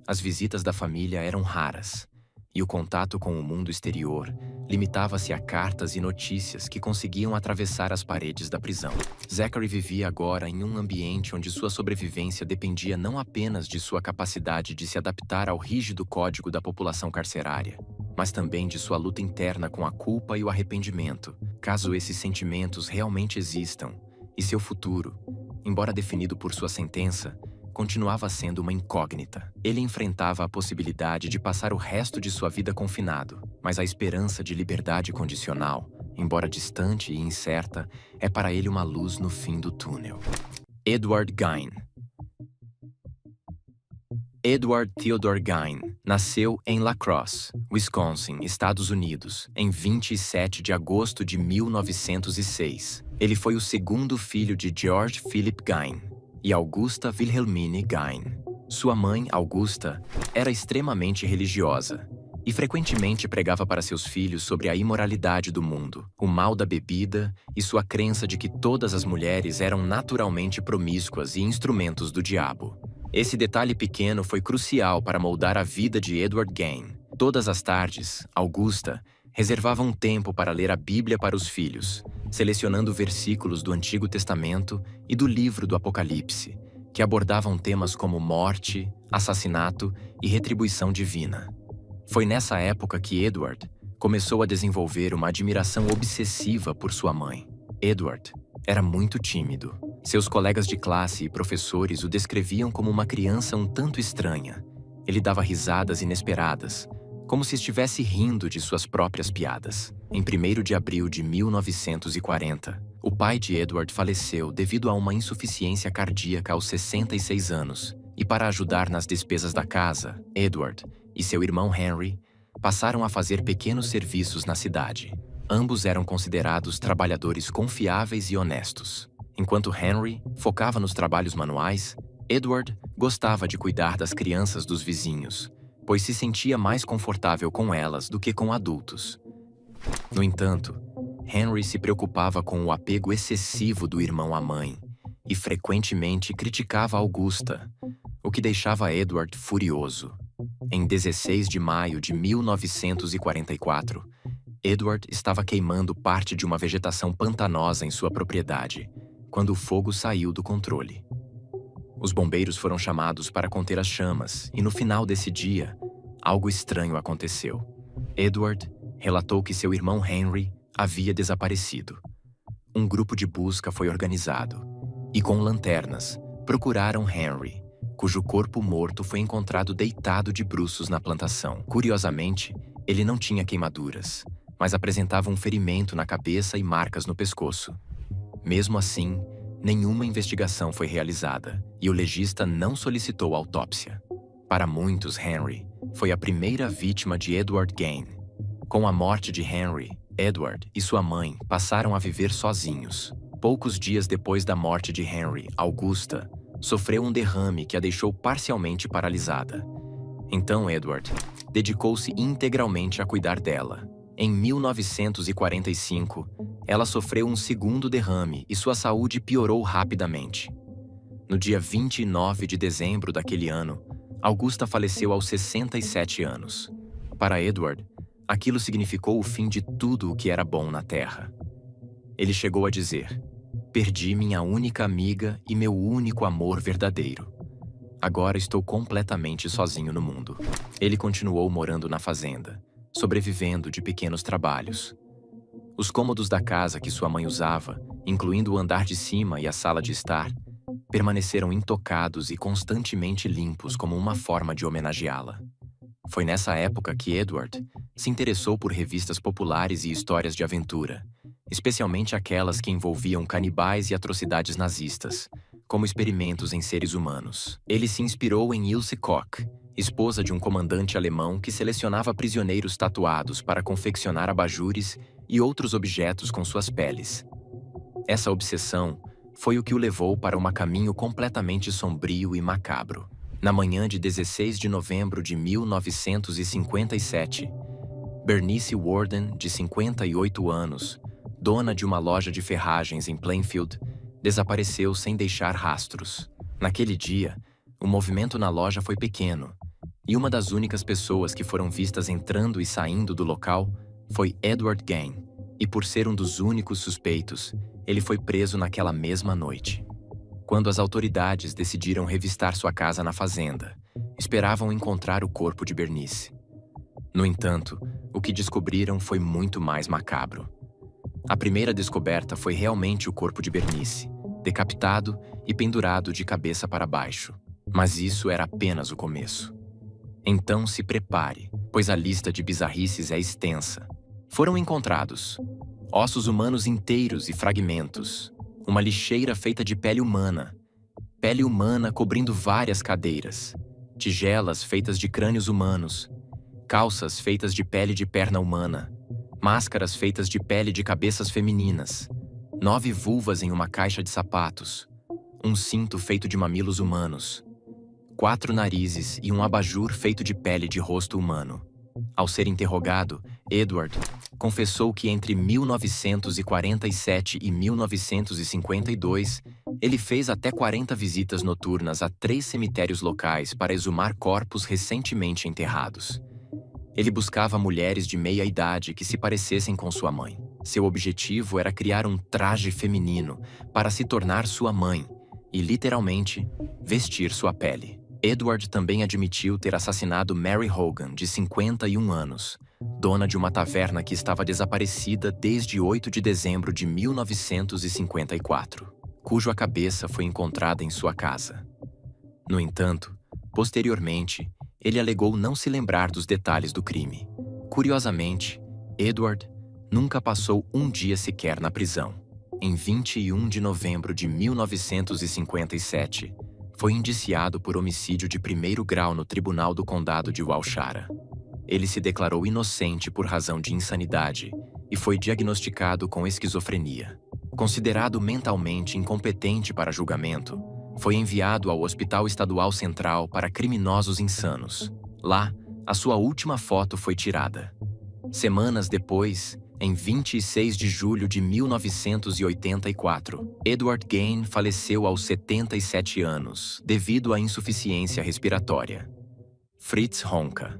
As visitas da família eram raras, e o contato com o mundo exterior limitava-se a cartas e notícias que conseguiam atravessar as paredes da prisão. Zachary vivia agora em um ambiente onde sua sobrevivência dependia não apenas de sua capacidade de se adaptar ao rígido código da população carcerária, mas também de sua luta interna com a culpa e o arrependimento, caso esses sentimentos realmente existam, e seu futuro, embora definido por sua sentença, continuava sendo uma incógnita. Ele enfrentava a possibilidade de passar o resto de sua vida confinado, mas a esperança de liberdade condicional, embora distante e incerta, é para ele uma luz no fim do túnel. Edward Gein. Edward Theodore Gein nasceu em La Crosse, Wisconsin, Estados Unidos, em 27 de agosto de 1906. Ele foi o segundo filho de George Philip Gein e Augusta Wilhelmine Gein. Sua mãe, Augusta, era extremamente religiosa e frequentemente pregava para seus filhos sobre a imoralidade do mundo, o mal da bebida e sua crença de que todas as mulheres eram naturalmente promíscuas e instrumentos do diabo. Esse detalhe pequeno foi crucial para moldar a vida de Edward Gein. Todas as tardes, Augusta reservava um tempo para ler a Bíblia para os filhos, selecionando versículos do Antigo Testamento e do livro do Apocalipse, que abordavam temas como morte, assassinato e retribuição divina. Foi nessa época que Edward começou a desenvolver uma admiração obsessiva por sua mãe. Edward era muito tímido. Seus colegas de classe e professores o descreviam como uma criança um tanto estranha. Ele dava risadas inesperadas, como se estivesse rindo de suas próprias piadas. Em 1º de abril de 1940, o pai de Edward faleceu devido a uma insuficiência cardíaca aos 66 anos, e para ajudar nas despesas da casa, Edward e seu irmão Henry passaram a fazer pequenos serviços na cidade. Ambos eram considerados trabalhadores confiáveis e honestos. Enquanto Henry focava nos trabalhos manuais, Edward gostava de cuidar das crianças dos vizinhos, pois se sentia mais confortável com elas do que com adultos. No entanto, Henry se preocupava com o apego excessivo do irmão à mãe e frequentemente criticava Augusta, o que deixava Edward furioso. Em 16 de maio de 1944, Edward estava queimando parte de uma vegetação pantanosa em sua propriedade, quando o fogo saiu do controle. Os bombeiros foram chamados para conter as chamas e, no final desse dia, algo estranho aconteceu. Edward relatou que seu irmão Henry havia desaparecido. Um grupo de busca foi organizado e, com lanternas, procuraram Henry, cujo corpo morto foi encontrado deitado de bruços na plantação. Curiosamente, ele não tinha queimaduras, mas apresentava um ferimento na cabeça e marcas no pescoço. Mesmo assim, nenhuma investigação foi realizada e o legista não solicitou autópsia. Para muitos, Henry foi a primeira vítima de Edward Gain. Com a morte de Henry, Edward e sua mãe passaram a viver sozinhos. Poucos dias depois da morte de Henry, Augusta sofreu um derrame que a deixou parcialmente paralisada. Então Edward dedicou-se integralmente a cuidar dela. Em 1945, ela sofreu um segundo derrame e sua saúde piorou rapidamente. No dia 29 de dezembro daquele ano, Augusta faleceu aos 67 anos. Para Edward, aquilo significou o fim de tudo o que era bom na Terra. Ele chegou a dizer: "Perdi minha única amiga e meu único amor verdadeiro. Agora estou completamente sozinho no mundo." Ele continuou morando na fazenda, sobrevivendo de pequenos trabalhos. Os cômodos da casa que sua mãe usava, incluindo o andar de cima e a sala de estar, permaneceram intocados e constantemente limpos como uma forma de homenageá-la. Foi nessa época que Edward se interessou por revistas populares e histórias de aventura, especialmente aquelas que envolviam canibais e atrocidades nazistas, como experimentos em seres humanos. Ele se inspirou em Ilse Koch, esposa de um comandante alemão que selecionava prisioneiros tatuados para confeccionar abajures e outros objetos com suas peles. Essa obsessão foi o que o levou para um caminho completamente sombrio e macabro. Na manhã de 16 de novembro de 1957, Bernice Warden, de 58 anos, dona de uma loja de ferragens em Plainfield, desapareceu sem deixar rastros. Naquele dia, o movimento na loja foi pequeno, e uma das únicas pessoas que foram vistas entrando e saindo do local foi Edward Gain, e por ser um dos únicos suspeitos, ele foi preso naquela mesma noite. Quando as autoridades decidiram revistar sua casa na fazenda, esperavam encontrar o corpo de Bernice. No entanto, o que descobriram foi muito mais macabro. A primeira descoberta foi realmente o corpo de Bernice, decapitado e pendurado de cabeça para baixo. Mas isso era apenas o começo. Então se prepare, pois a lista de bizarrices é extensa. Foram encontrados ossos humanos inteiros e fragmentos, uma lixeira feita de pele humana cobrindo várias cadeiras, tigelas feitas de crânios humanos, calças feitas de pele de perna humana, máscaras feitas de pele de cabeças femininas, 9 vulvas em uma caixa de sapatos, um cinto feito de mamilos humanos, 4 narizes e um abajur feito de pele de rosto humano. Ao ser interrogado, Edward confessou que entre 1947 e 1952, ele fez até 40 visitas noturnas a 3 cemitérios locais para exumar corpos recentemente enterrados. Ele buscava mulheres de meia idade que se parecessem com sua mãe. Seu objetivo era criar um traje feminino para se tornar sua mãe e, literalmente, vestir sua pele. Edward também admitiu ter assassinado Mary Hogan, de 51 anos, dona de uma taverna que estava desaparecida desde 8 de dezembro de 1954, cuja cabeça foi encontrada em sua casa. No entanto, posteriormente, ele alegou não se lembrar dos detalhes do crime. Curiosamente, Edward nunca passou um dia sequer na prisão. Em 21 de novembro de 1957, foi indiciado por homicídio de primeiro grau no Tribunal do Condado de Walshara. Ele se declarou inocente por razão de insanidade e foi diagnosticado com esquizofrenia. Considerado mentalmente incompetente para julgamento, foi enviado ao Hospital Estadual Central para Criminosos Insanos. Lá, a sua última foto foi tirada. Semanas depois, em 26 de julho de 1984, Edward Gein faleceu aos 77 anos, devido à insuficiência respiratória. Fritz Honka.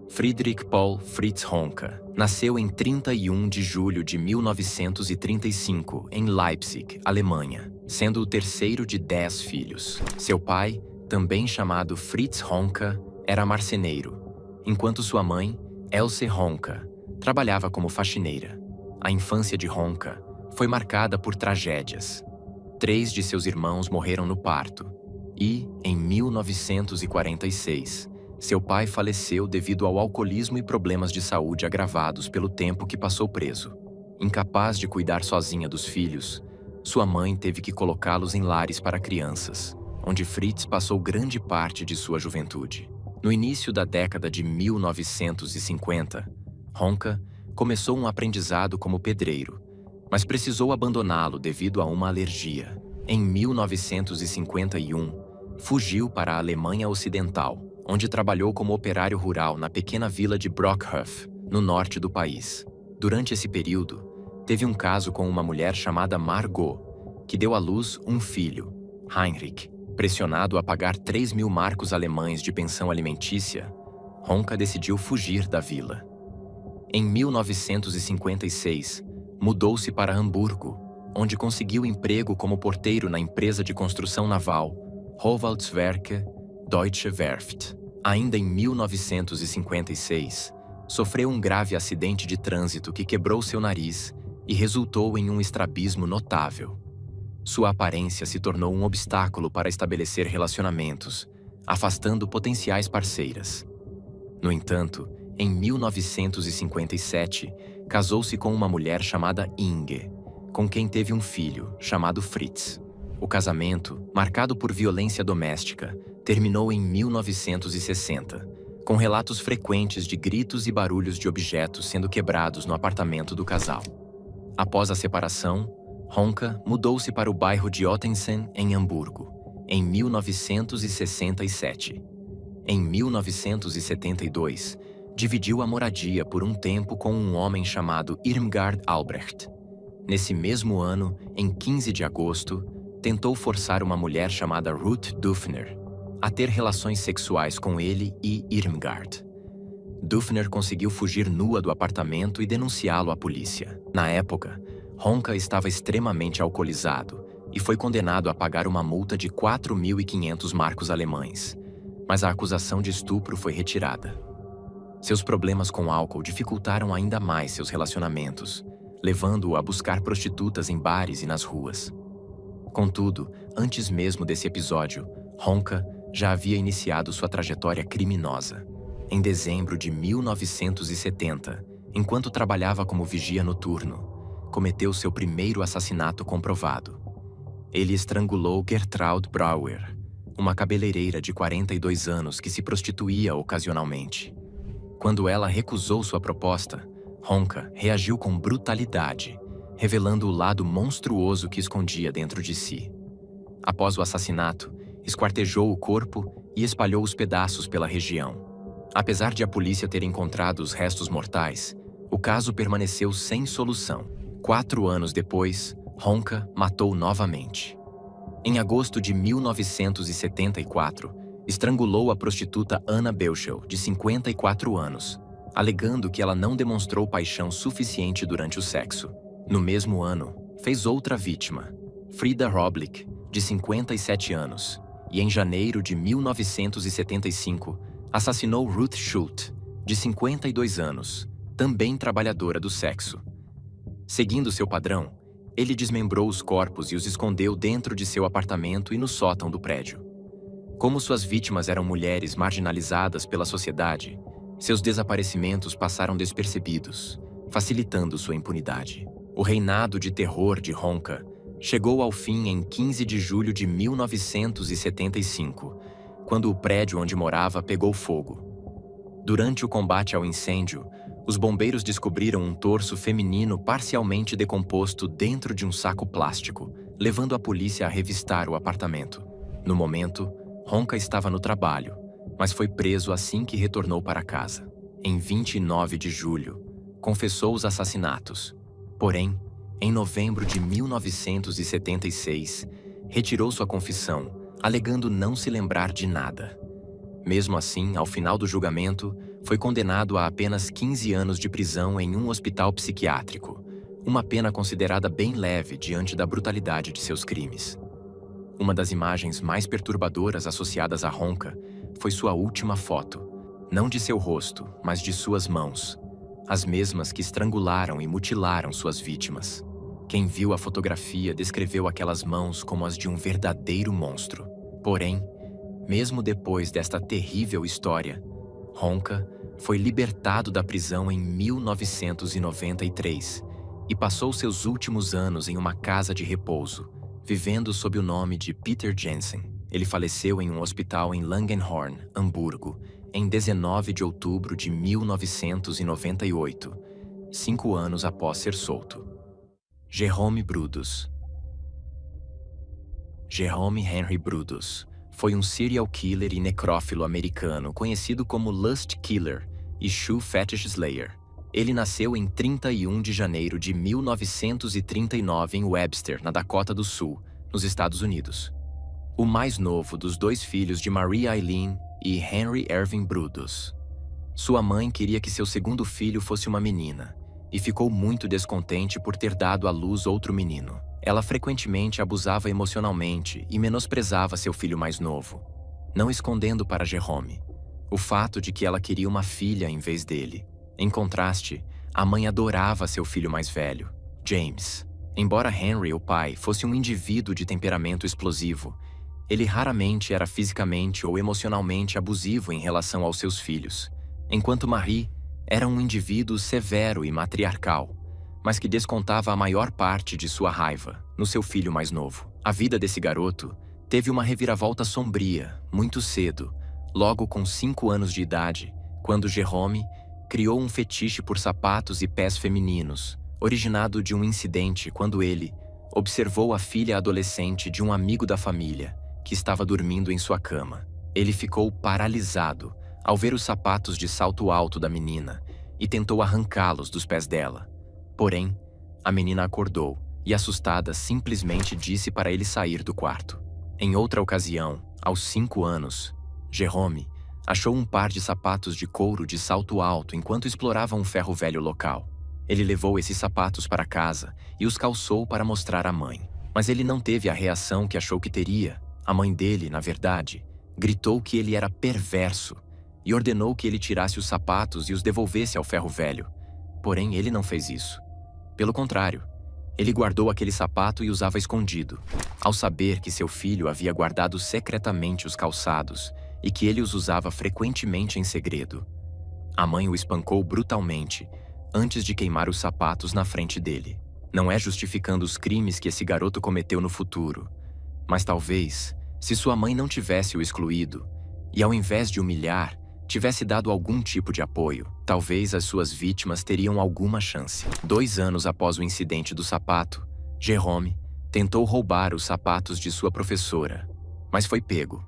Friedrich Paul Fritz Honka nasceu em 31 de julho de 1935 em Leipzig, Alemanha, sendo o terceiro de 10 filhos. Seu pai, também chamado Fritz Honka, era marceneiro, enquanto sua mãe, Else Honka, trabalhava como faxineira. A infância de Honka foi marcada por tragédias. 3 de seus irmãos morreram no parto e, em 1946, seu pai faleceu devido ao alcoolismo e problemas de saúde agravados pelo tempo que passou preso. Incapaz de cuidar sozinha dos filhos, sua mãe teve que colocá-los em lares para crianças, onde Fritz passou grande parte de sua juventude. No início da década de 1950, Honka começou um aprendizado como pedreiro, mas precisou abandoná-lo devido a uma alergia. Em 1951, fugiu para a Alemanha Ocidental, onde trabalhou como operário rural na pequena vila de Brockhof, no norte do país. Durante esse período, teve um caso com uma mulher chamada Margot, que deu à luz um filho, Heinrich. Pressionado a pagar 3.000 marcos alemães de pensão alimentícia, Honka decidiu fugir da vila. Em 1956, mudou-se para Hamburgo, onde conseguiu emprego como porteiro na empresa de construção naval Howaldtswerke Deutsche Werft. Ainda em 1956, sofreu um grave acidente de trânsito que quebrou seu nariz e resultou em um estrabismo notável. Sua aparência se tornou um obstáculo para estabelecer relacionamentos, afastando potenciais parceiras. No entanto, em 1957, casou-se com uma mulher chamada Inge, com quem teve um filho, chamado Fritz. O casamento, marcado por violência doméstica, terminou em 1960, com relatos frequentes de gritos e barulhos de objetos sendo quebrados no apartamento do casal. Após a separação, Honka mudou-se para o bairro de Ottensen, em Hamburgo, em 1967. Em 1972, dividiu a moradia por um tempo com um homem chamado Irmgard Albrecht. Nesse mesmo ano, em 15 de agosto, tentou forçar uma mulher chamada Ruth Dufner a ter relações sexuais com ele e Irmgard. Dufner conseguiu fugir nua do apartamento e denunciá-lo à polícia. Na época, Honka estava extremamente alcoolizado e foi condenado a pagar uma multa de 4.500 marcos alemães, mas a acusação de estupro foi retirada. Seus problemas com álcool dificultaram ainda mais seus relacionamentos, levando-o a buscar prostitutas em bares e nas ruas. Contudo, antes mesmo desse episódio, Honka já havia iniciado sua trajetória criminosa. Em dezembro de 1970, enquanto trabalhava como vigia noturno, cometeu seu primeiro assassinato comprovado. Ele estrangulou Gertraud Brauer, uma cabeleireira de 42 anos que se prostituía ocasionalmente. Quando ela recusou sua proposta, Honka reagiu com brutalidade, revelando o lado monstruoso que escondia dentro de si. Após o assassinato, esquartejou o corpo e espalhou os pedaços pela região. Apesar de a polícia ter encontrado os restos mortais, o caso permaneceu sem solução. 4 anos depois, Honka matou novamente. Em agosto de 1974, estrangulou a prostituta Anna Belschel, de 54 anos, alegando que ela não demonstrou paixão suficiente durante o sexo. No mesmo ano, fez outra vítima, Frida Roblick, de 57 anos, e em janeiro de 1975, assassinou Ruth Schultz, de 52 anos, também trabalhadora do sexo. Seguindo seu padrão, ele desmembrou os corpos e os escondeu dentro de seu apartamento e no sótão do prédio. Como suas vítimas eram mulheres marginalizadas pela sociedade, seus desaparecimentos passaram despercebidos, facilitando sua impunidade. O reinado de terror de Honka chegou ao fim em 15 de julho de 1975, quando o prédio onde morava pegou fogo. Durante o combate ao incêndio, os bombeiros descobriram um torso feminino parcialmente decomposto dentro de um saco plástico, levando a polícia a revistar o apartamento. No momento, Honka estava no trabalho, mas foi preso assim que retornou para casa. Em 29 de julho, confessou os assassinatos. Porém, em novembro de 1976, retirou sua confissão, alegando não se lembrar de nada. Mesmo assim, ao final do julgamento, foi condenado a apenas 15 anos de prisão em um hospital psiquiátrico, uma pena considerada bem leve diante da brutalidade de seus crimes. Uma das imagens mais perturbadoras associadas a Honka foi sua última foto, não de seu rosto, mas de suas mãos, as mesmas que estrangularam e mutilaram suas vítimas. Quem viu a fotografia descreveu aquelas mãos como as de um verdadeiro monstro. Porém, mesmo depois desta terrível história, Honka foi libertado da prisão em 1993 e passou seus últimos anos em uma casa de repouso, vivendo sob o nome de Peter Jensen. Ele faleceu em um hospital em Langenhorn, Hamburgo, em 19 de outubro de 1998, 5 anos após ser solto. Jerome Brudos. Jerome Henry Brudos foi um serial killer e necrófilo americano conhecido como Lust Killer e Shoe Fetish Slayer. Ele nasceu em 31 de janeiro de 1939 em Webster, na Dakota do Sul, nos Estados Unidos. O mais novo dos dois filhos de Maria Eileen e Henry Irving Brudos. Sua mãe queria que seu segundo filho fosse uma menina, e ficou muito descontente por ter dado à luz outro menino. Ela frequentemente abusava emocionalmente e menosprezava seu filho mais novo, não escondendo para Jerome o fato de que ela queria uma filha em vez dele. Em contraste, a mãe adorava seu filho mais velho, James. Embora Henry, o pai, fosse um indivíduo de temperamento explosivo, ele raramente era fisicamente ou emocionalmente abusivo em relação aos seus filhos, enquanto Marie era um indivíduo severo e matriarcal, mas que descontava a maior parte de sua raiva no seu filho mais novo. A vida desse garoto teve uma reviravolta sombria, muito cedo, logo com 5 anos de idade, quando Jerome criou um fetiche por sapatos e pés femininos, originado de um incidente quando ele observou a filha adolescente de um amigo da família, que estava dormindo em sua cama. Ele ficou paralisado ao ver os sapatos de salto alto da menina e tentou arrancá-los dos pés dela. Porém, a menina acordou e, assustada, simplesmente disse para ele sair do quarto. Em outra ocasião, aos 5 anos, Jerome achou um par de sapatos de couro de salto alto enquanto explorava um ferro velho local. Ele levou esses sapatos para casa e os calçou para mostrar à mãe. Mas ele não teve a reação que achou que teria. A mãe dele, na verdade, gritou que ele era perverso e ordenou que ele tirasse os sapatos e os devolvesse ao ferro velho. Porém, ele não fez isso. Pelo contrário, ele guardou aquele sapato e usava escondido, ao saber que seu filho havia guardado secretamente os calçados e que ele os usava frequentemente em segredo. A mãe o espancou brutalmente antes de queimar os sapatos na frente dele. Não é justificando os crimes que esse garoto cometeu no futuro, mas talvez, se sua mãe não tivesse o excluído e, ao invés de humilhar, tivesse dado algum tipo de apoio, talvez as suas vítimas teriam alguma chance. 2 anos após o incidente do sapato, Jerome tentou roubar os sapatos de sua professora, mas foi pego.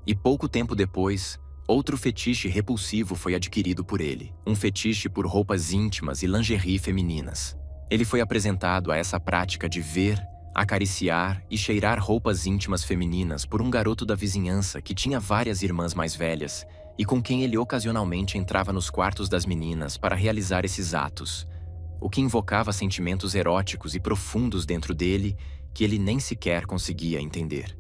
E pouco tempo depois, outro fetiche repulsivo foi adquirido por ele, um fetiche por roupas íntimas e lingerie femininas. Ele foi apresentado a essa prática de ver, acariciar e cheirar roupas íntimas femininas por um garoto da vizinhança que tinha várias irmãs mais velhas e com quem ele ocasionalmente entrava nos quartos das meninas para realizar esses atos, o que invocava sentimentos eróticos e profundos dentro dele que ele nem sequer conseguia entender.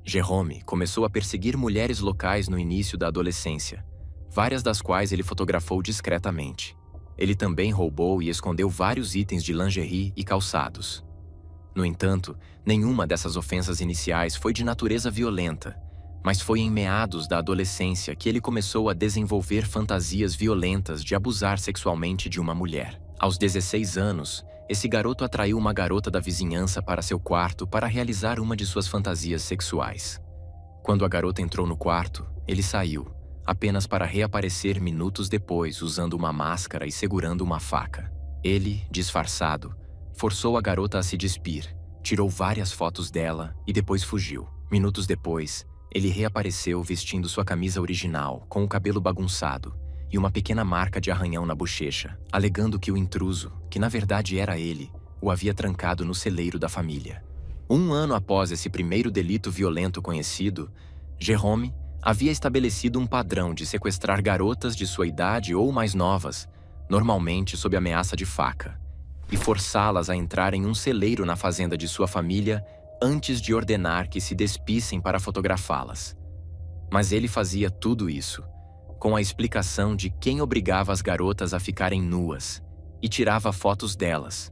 Jerome começou a perseguir mulheres locais no início da adolescência, várias das quais ele fotografou discretamente. Ele também roubou e escondeu vários itens de lingerie e calçados. No entanto, nenhuma dessas ofensas iniciais foi de natureza violenta, mas foi em meados da adolescência que ele começou a desenvolver fantasias violentas de abusar sexualmente de uma mulher. Aos 16 anos, esse garoto atraiu uma garota da vizinhança para seu quarto para realizar uma de suas fantasias sexuais. Quando a garota entrou no quarto, ele saiu, apenas para reaparecer minutos depois usando uma máscara e segurando uma faca. Ele, disfarçado, forçou a garota a se despir, tirou várias fotos dela e depois fugiu. Minutos depois, ele reapareceu vestindo sua camisa original, com o cabelo bagunçado e uma pequena marca de arranhão na bochecha, alegando que o intruso, que na verdade era ele, o havia trancado no celeiro da família. 1 ano após esse primeiro delito violento conhecido, Jerome havia estabelecido um padrão de sequestrar garotas de sua idade ou mais novas, normalmente sob ameaça de faca, e forçá-las a entrar em um celeiro na fazenda de sua família antes de ordenar que se despissem para fotografá-las. Mas ele fazia tudo isso com a explicação de quem obrigava as garotas a ficarem nuas e tirava fotos delas.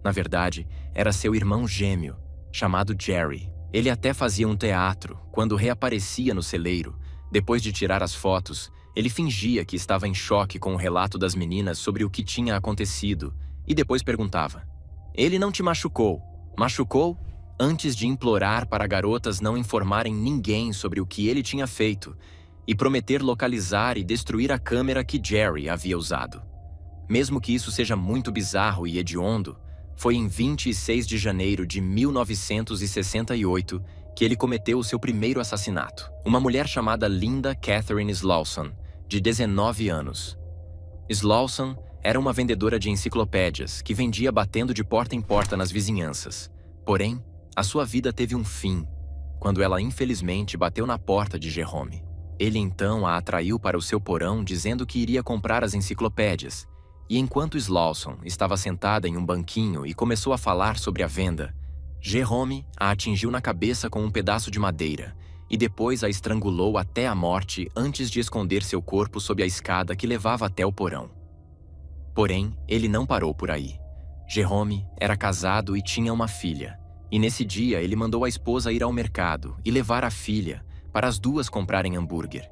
Na verdade, era seu irmão gêmeo, chamado Jerry. Ele até fazia um teatro quando reaparecia no celeiro. Depois de tirar as fotos, ele fingia que estava em choque com o relato das meninas sobre o que tinha acontecido e depois perguntava: "Ele não te machucou? Machucou?" Antes de implorar para garotas não informarem ninguém sobre o que ele tinha feito e prometer localizar e destruir a câmera que Jerry havia usado. Mesmo que isso seja muito bizarro e hediondo, foi em 26 de janeiro de 1968 que ele cometeu o seu primeiro assassinato. Uma mulher chamada Linda Catherine Slawson, de 19 anos. Slawson era uma vendedora de enciclopédias que vendia batendo de porta em porta nas vizinhanças. Porém, a sua vida teve um fim, quando ela infelizmente bateu na porta de Jerome. Ele então a atraiu para o seu porão dizendo que iria comprar as enciclopédias, e enquanto Slawson estava sentada em um banquinho e começou a falar sobre a venda, Jerome a atingiu na cabeça com um pedaço de madeira e depois a estrangulou até a morte antes de esconder seu corpo sob a escada que levava até o porão. Porém, ele não parou por aí. Jerome era casado e tinha uma filha, e nesse dia ele mandou a esposa ir ao mercado e levar a filha para as duas comprarem hambúrguer.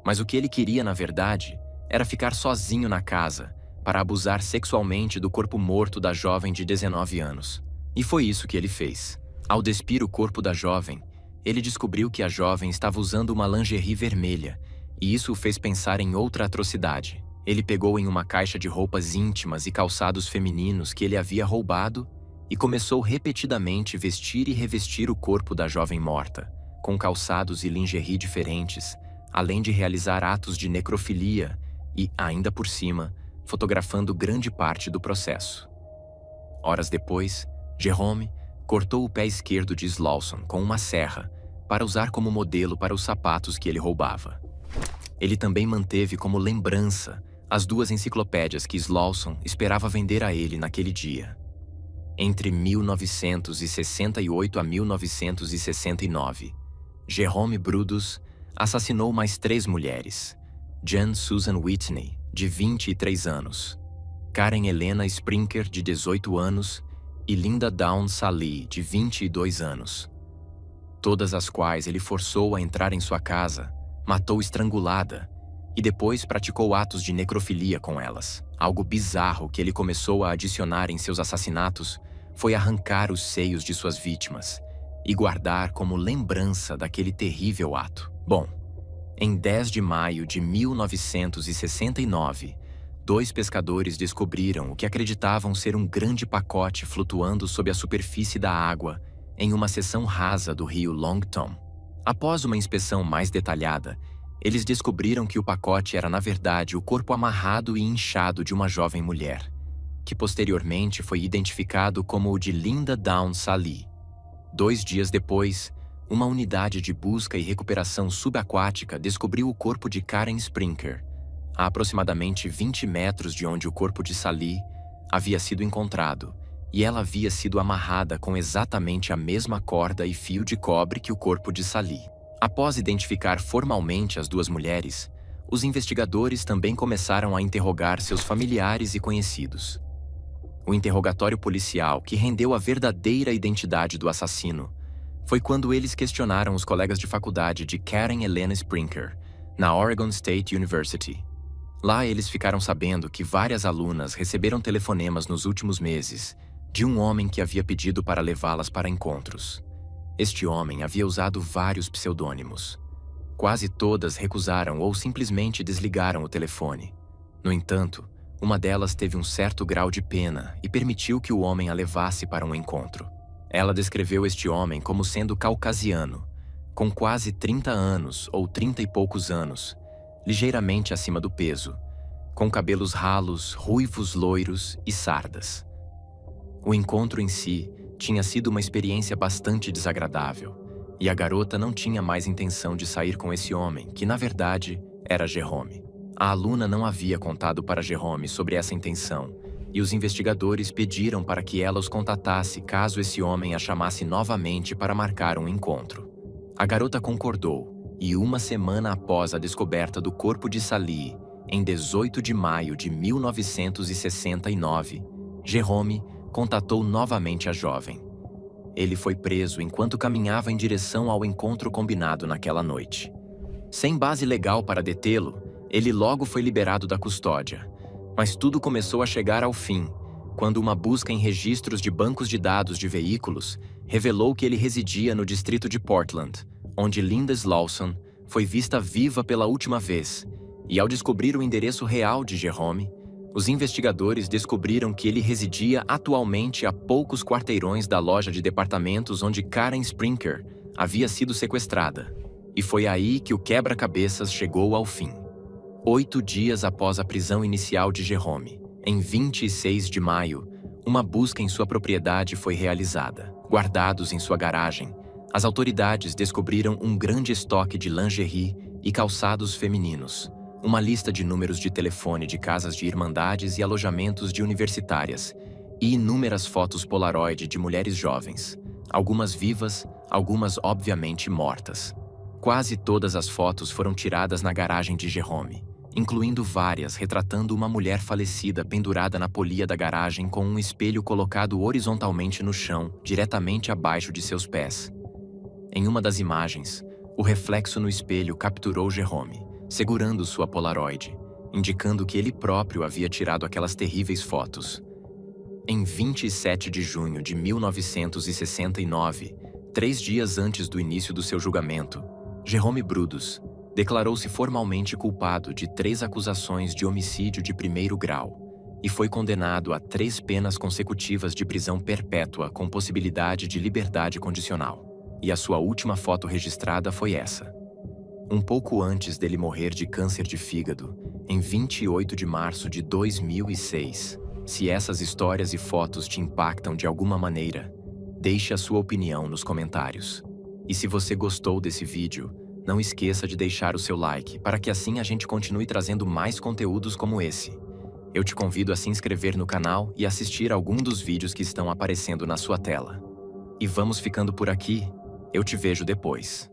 Mas o que ele queria, na verdade, era ficar sozinho na casa para abusar sexualmente do corpo morto da jovem de 19 anos. E foi isso que ele fez. Ao despir o corpo da jovem, ele descobriu que a jovem estava usando uma lingerie vermelha, e isso o fez pensar em outra atrocidade. Ele pegou em uma caixa de roupas íntimas e calçados femininos que ele havia roubado e começou repetidamente vestir e revestir o corpo da jovem morta, com calçados e lingerie diferentes, além de realizar atos de necrofilia e, ainda por cima, fotografando grande parte do processo. Horas depois, Jerome cortou o pé esquerdo de Slawson com uma serra para usar como modelo para os sapatos que ele roubava. Ele também manteve como lembrança as 2 enciclopédias que Slawson esperava vender a ele naquele dia. Entre 1968 a 1969, Jerome Brudos assassinou mais 3 mulheres: Jan Susan Whitney, de 23 anos, Karen Helena Sprinker, de 18 anos, e Linda Dawn Salih, de 22 anos. Todas as quais ele forçou a entrar em sua casa, matou estrangulada e depois praticou atos de necrofilia com elas. Algo bizarro que ele começou a adicionar em seus assassinatos foi arrancar os seios de suas vítimas e guardar como lembrança daquele terrível ato. Bom, em 10 de maio de 1969, 2 pescadores descobriram o que acreditavam ser um grande pacote flutuando sob a superfície da água em uma seção rasa do rio Long Tom. Após uma inspeção mais detalhada, eles descobriram que o pacote era, na verdade, o corpo amarrado e inchado de uma jovem mulher, que posteriormente foi identificado como o de Linda Dawn Salih. 2 dias depois, Uma unidade de busca e recuperação subaquática descobriu o corpo de Karen Sprinker, a aproximadamente 20 metros de onde o corpo de Sally havia sido encontrado, e ela havia sido amarrada com exatamente a mesma corda e fio de cobre que o corpo de Sally. Após identificar formalmente as duas mulheres, os investigadores também começaram a interrogar seus familiares e conhecidos. O interrogatório policial, que rendeu a verdadeira identidade do assassino, foi quando eles questionaram os colegas de faculdade de Karen Elena Sprinker, na Oregon State University. Lá eles ficaram sabendo que várias alunas receberam telefonemas nos últimos meses de um homem que havia pedido para levá-las para encontros. Este homem havia usado vários pseudônimos. Quase todas recusaram ou simplesmente desligaram o telefone. No entanto, uma delas teve um certo grau de pena e permitiu que o homem a levasse para um encontro. Ela descreveu este homem como sendo caucasiano, com quase 30 anos ou 30 e poucos anos, ligeiramente acima do peso, com cabelos ralos, ruivos loiros e sardas. O encontro em si tinha sido uma experiência bastante desagradável, e a garota não tinha mais intenção de sair com esse homem, que na verdade era Jerome. A aluna não havia contado para Jerome sobre essa intenção, e os investigadores pediram para que ela os contatasse caso esse homem a chamasse novamente para marcar um encontro. A garota concordou, e uma semana após a descoberta do corpo de Sally, em 18 de maio de 1969, Jerome contatou novamente a jovem. Ele foi preso enquanto caminhava em direção ao encontro combinado naquela noite. Sem base legal para detê-lo, ele logo foi liberado da custódia. Mas tudo começou a chegar ao fim, quando uma busca em registros de bancos de dados de veículos revelou que ele residia no distrito de Portland, onde Linda Slauson foi vista viva pela última vez, e ao descobrir o endereço real de Jerome, os investigadores descobriram que ele residia atualmente a poucos quarteirões da loja de departamentos onde Karen Sprinker havia sido sequestrada. E foi aí que o quebra-cabeças chegou ao fim. 8 dias após a prisão inicial de Jerome, em 26 de maio, uma busca em sua propriedade foi realizada. Guardados em sua garagem, as autoridades descobriram um grande estoque de lingerie e calçados femininos, uma lista de números de telefone de casas de irmandades e alojamentos de universitárias, e inúmeras fotos Polaroid de mulheres jovens, algumas vivas, algumas obviamente mortas. Quase todas as fotos foram tiradas na garagem de Jerome, incluindo várias retratando uma mulher falecida pendurada na polia da garagem com um espelho colocado horizontalmente no chão, diretamente abaixo de seus pés. Em uma das imagens, o reflexo no espelho capturou Jerome, segurando sua Polaroid, indicando que ele próprio havia tirado aquelas terríveis fotos. Em 27 de junho de 1969, 3 dias antes do início do seu julgamento, Jerome Brudos declarou-se formalmente culpado de 3 acusações de homicídio de primeiro grau e foi condenado a 3 penas consecutivas de prisão perpétua com possibilidade de liberdade condicional. E a sua última foto registrada foi essa. Um pouco antes dele morrer de câncer de fígado, em 28 de março de 2006. Se essas histórias e fotos te impactam de alguma maneira, deixe a sua opinião nos comentários. E se você gostou desse vídeo, não esqueça de deixar o seu like para que assim a gente continue trazendo mais conteúdos como esse. Eu te convido a se inscrever no canal e assistir algum dos vídeos que estão aparecendo na sua tela. E vamos ficando por aqui. Eu te vejo depois.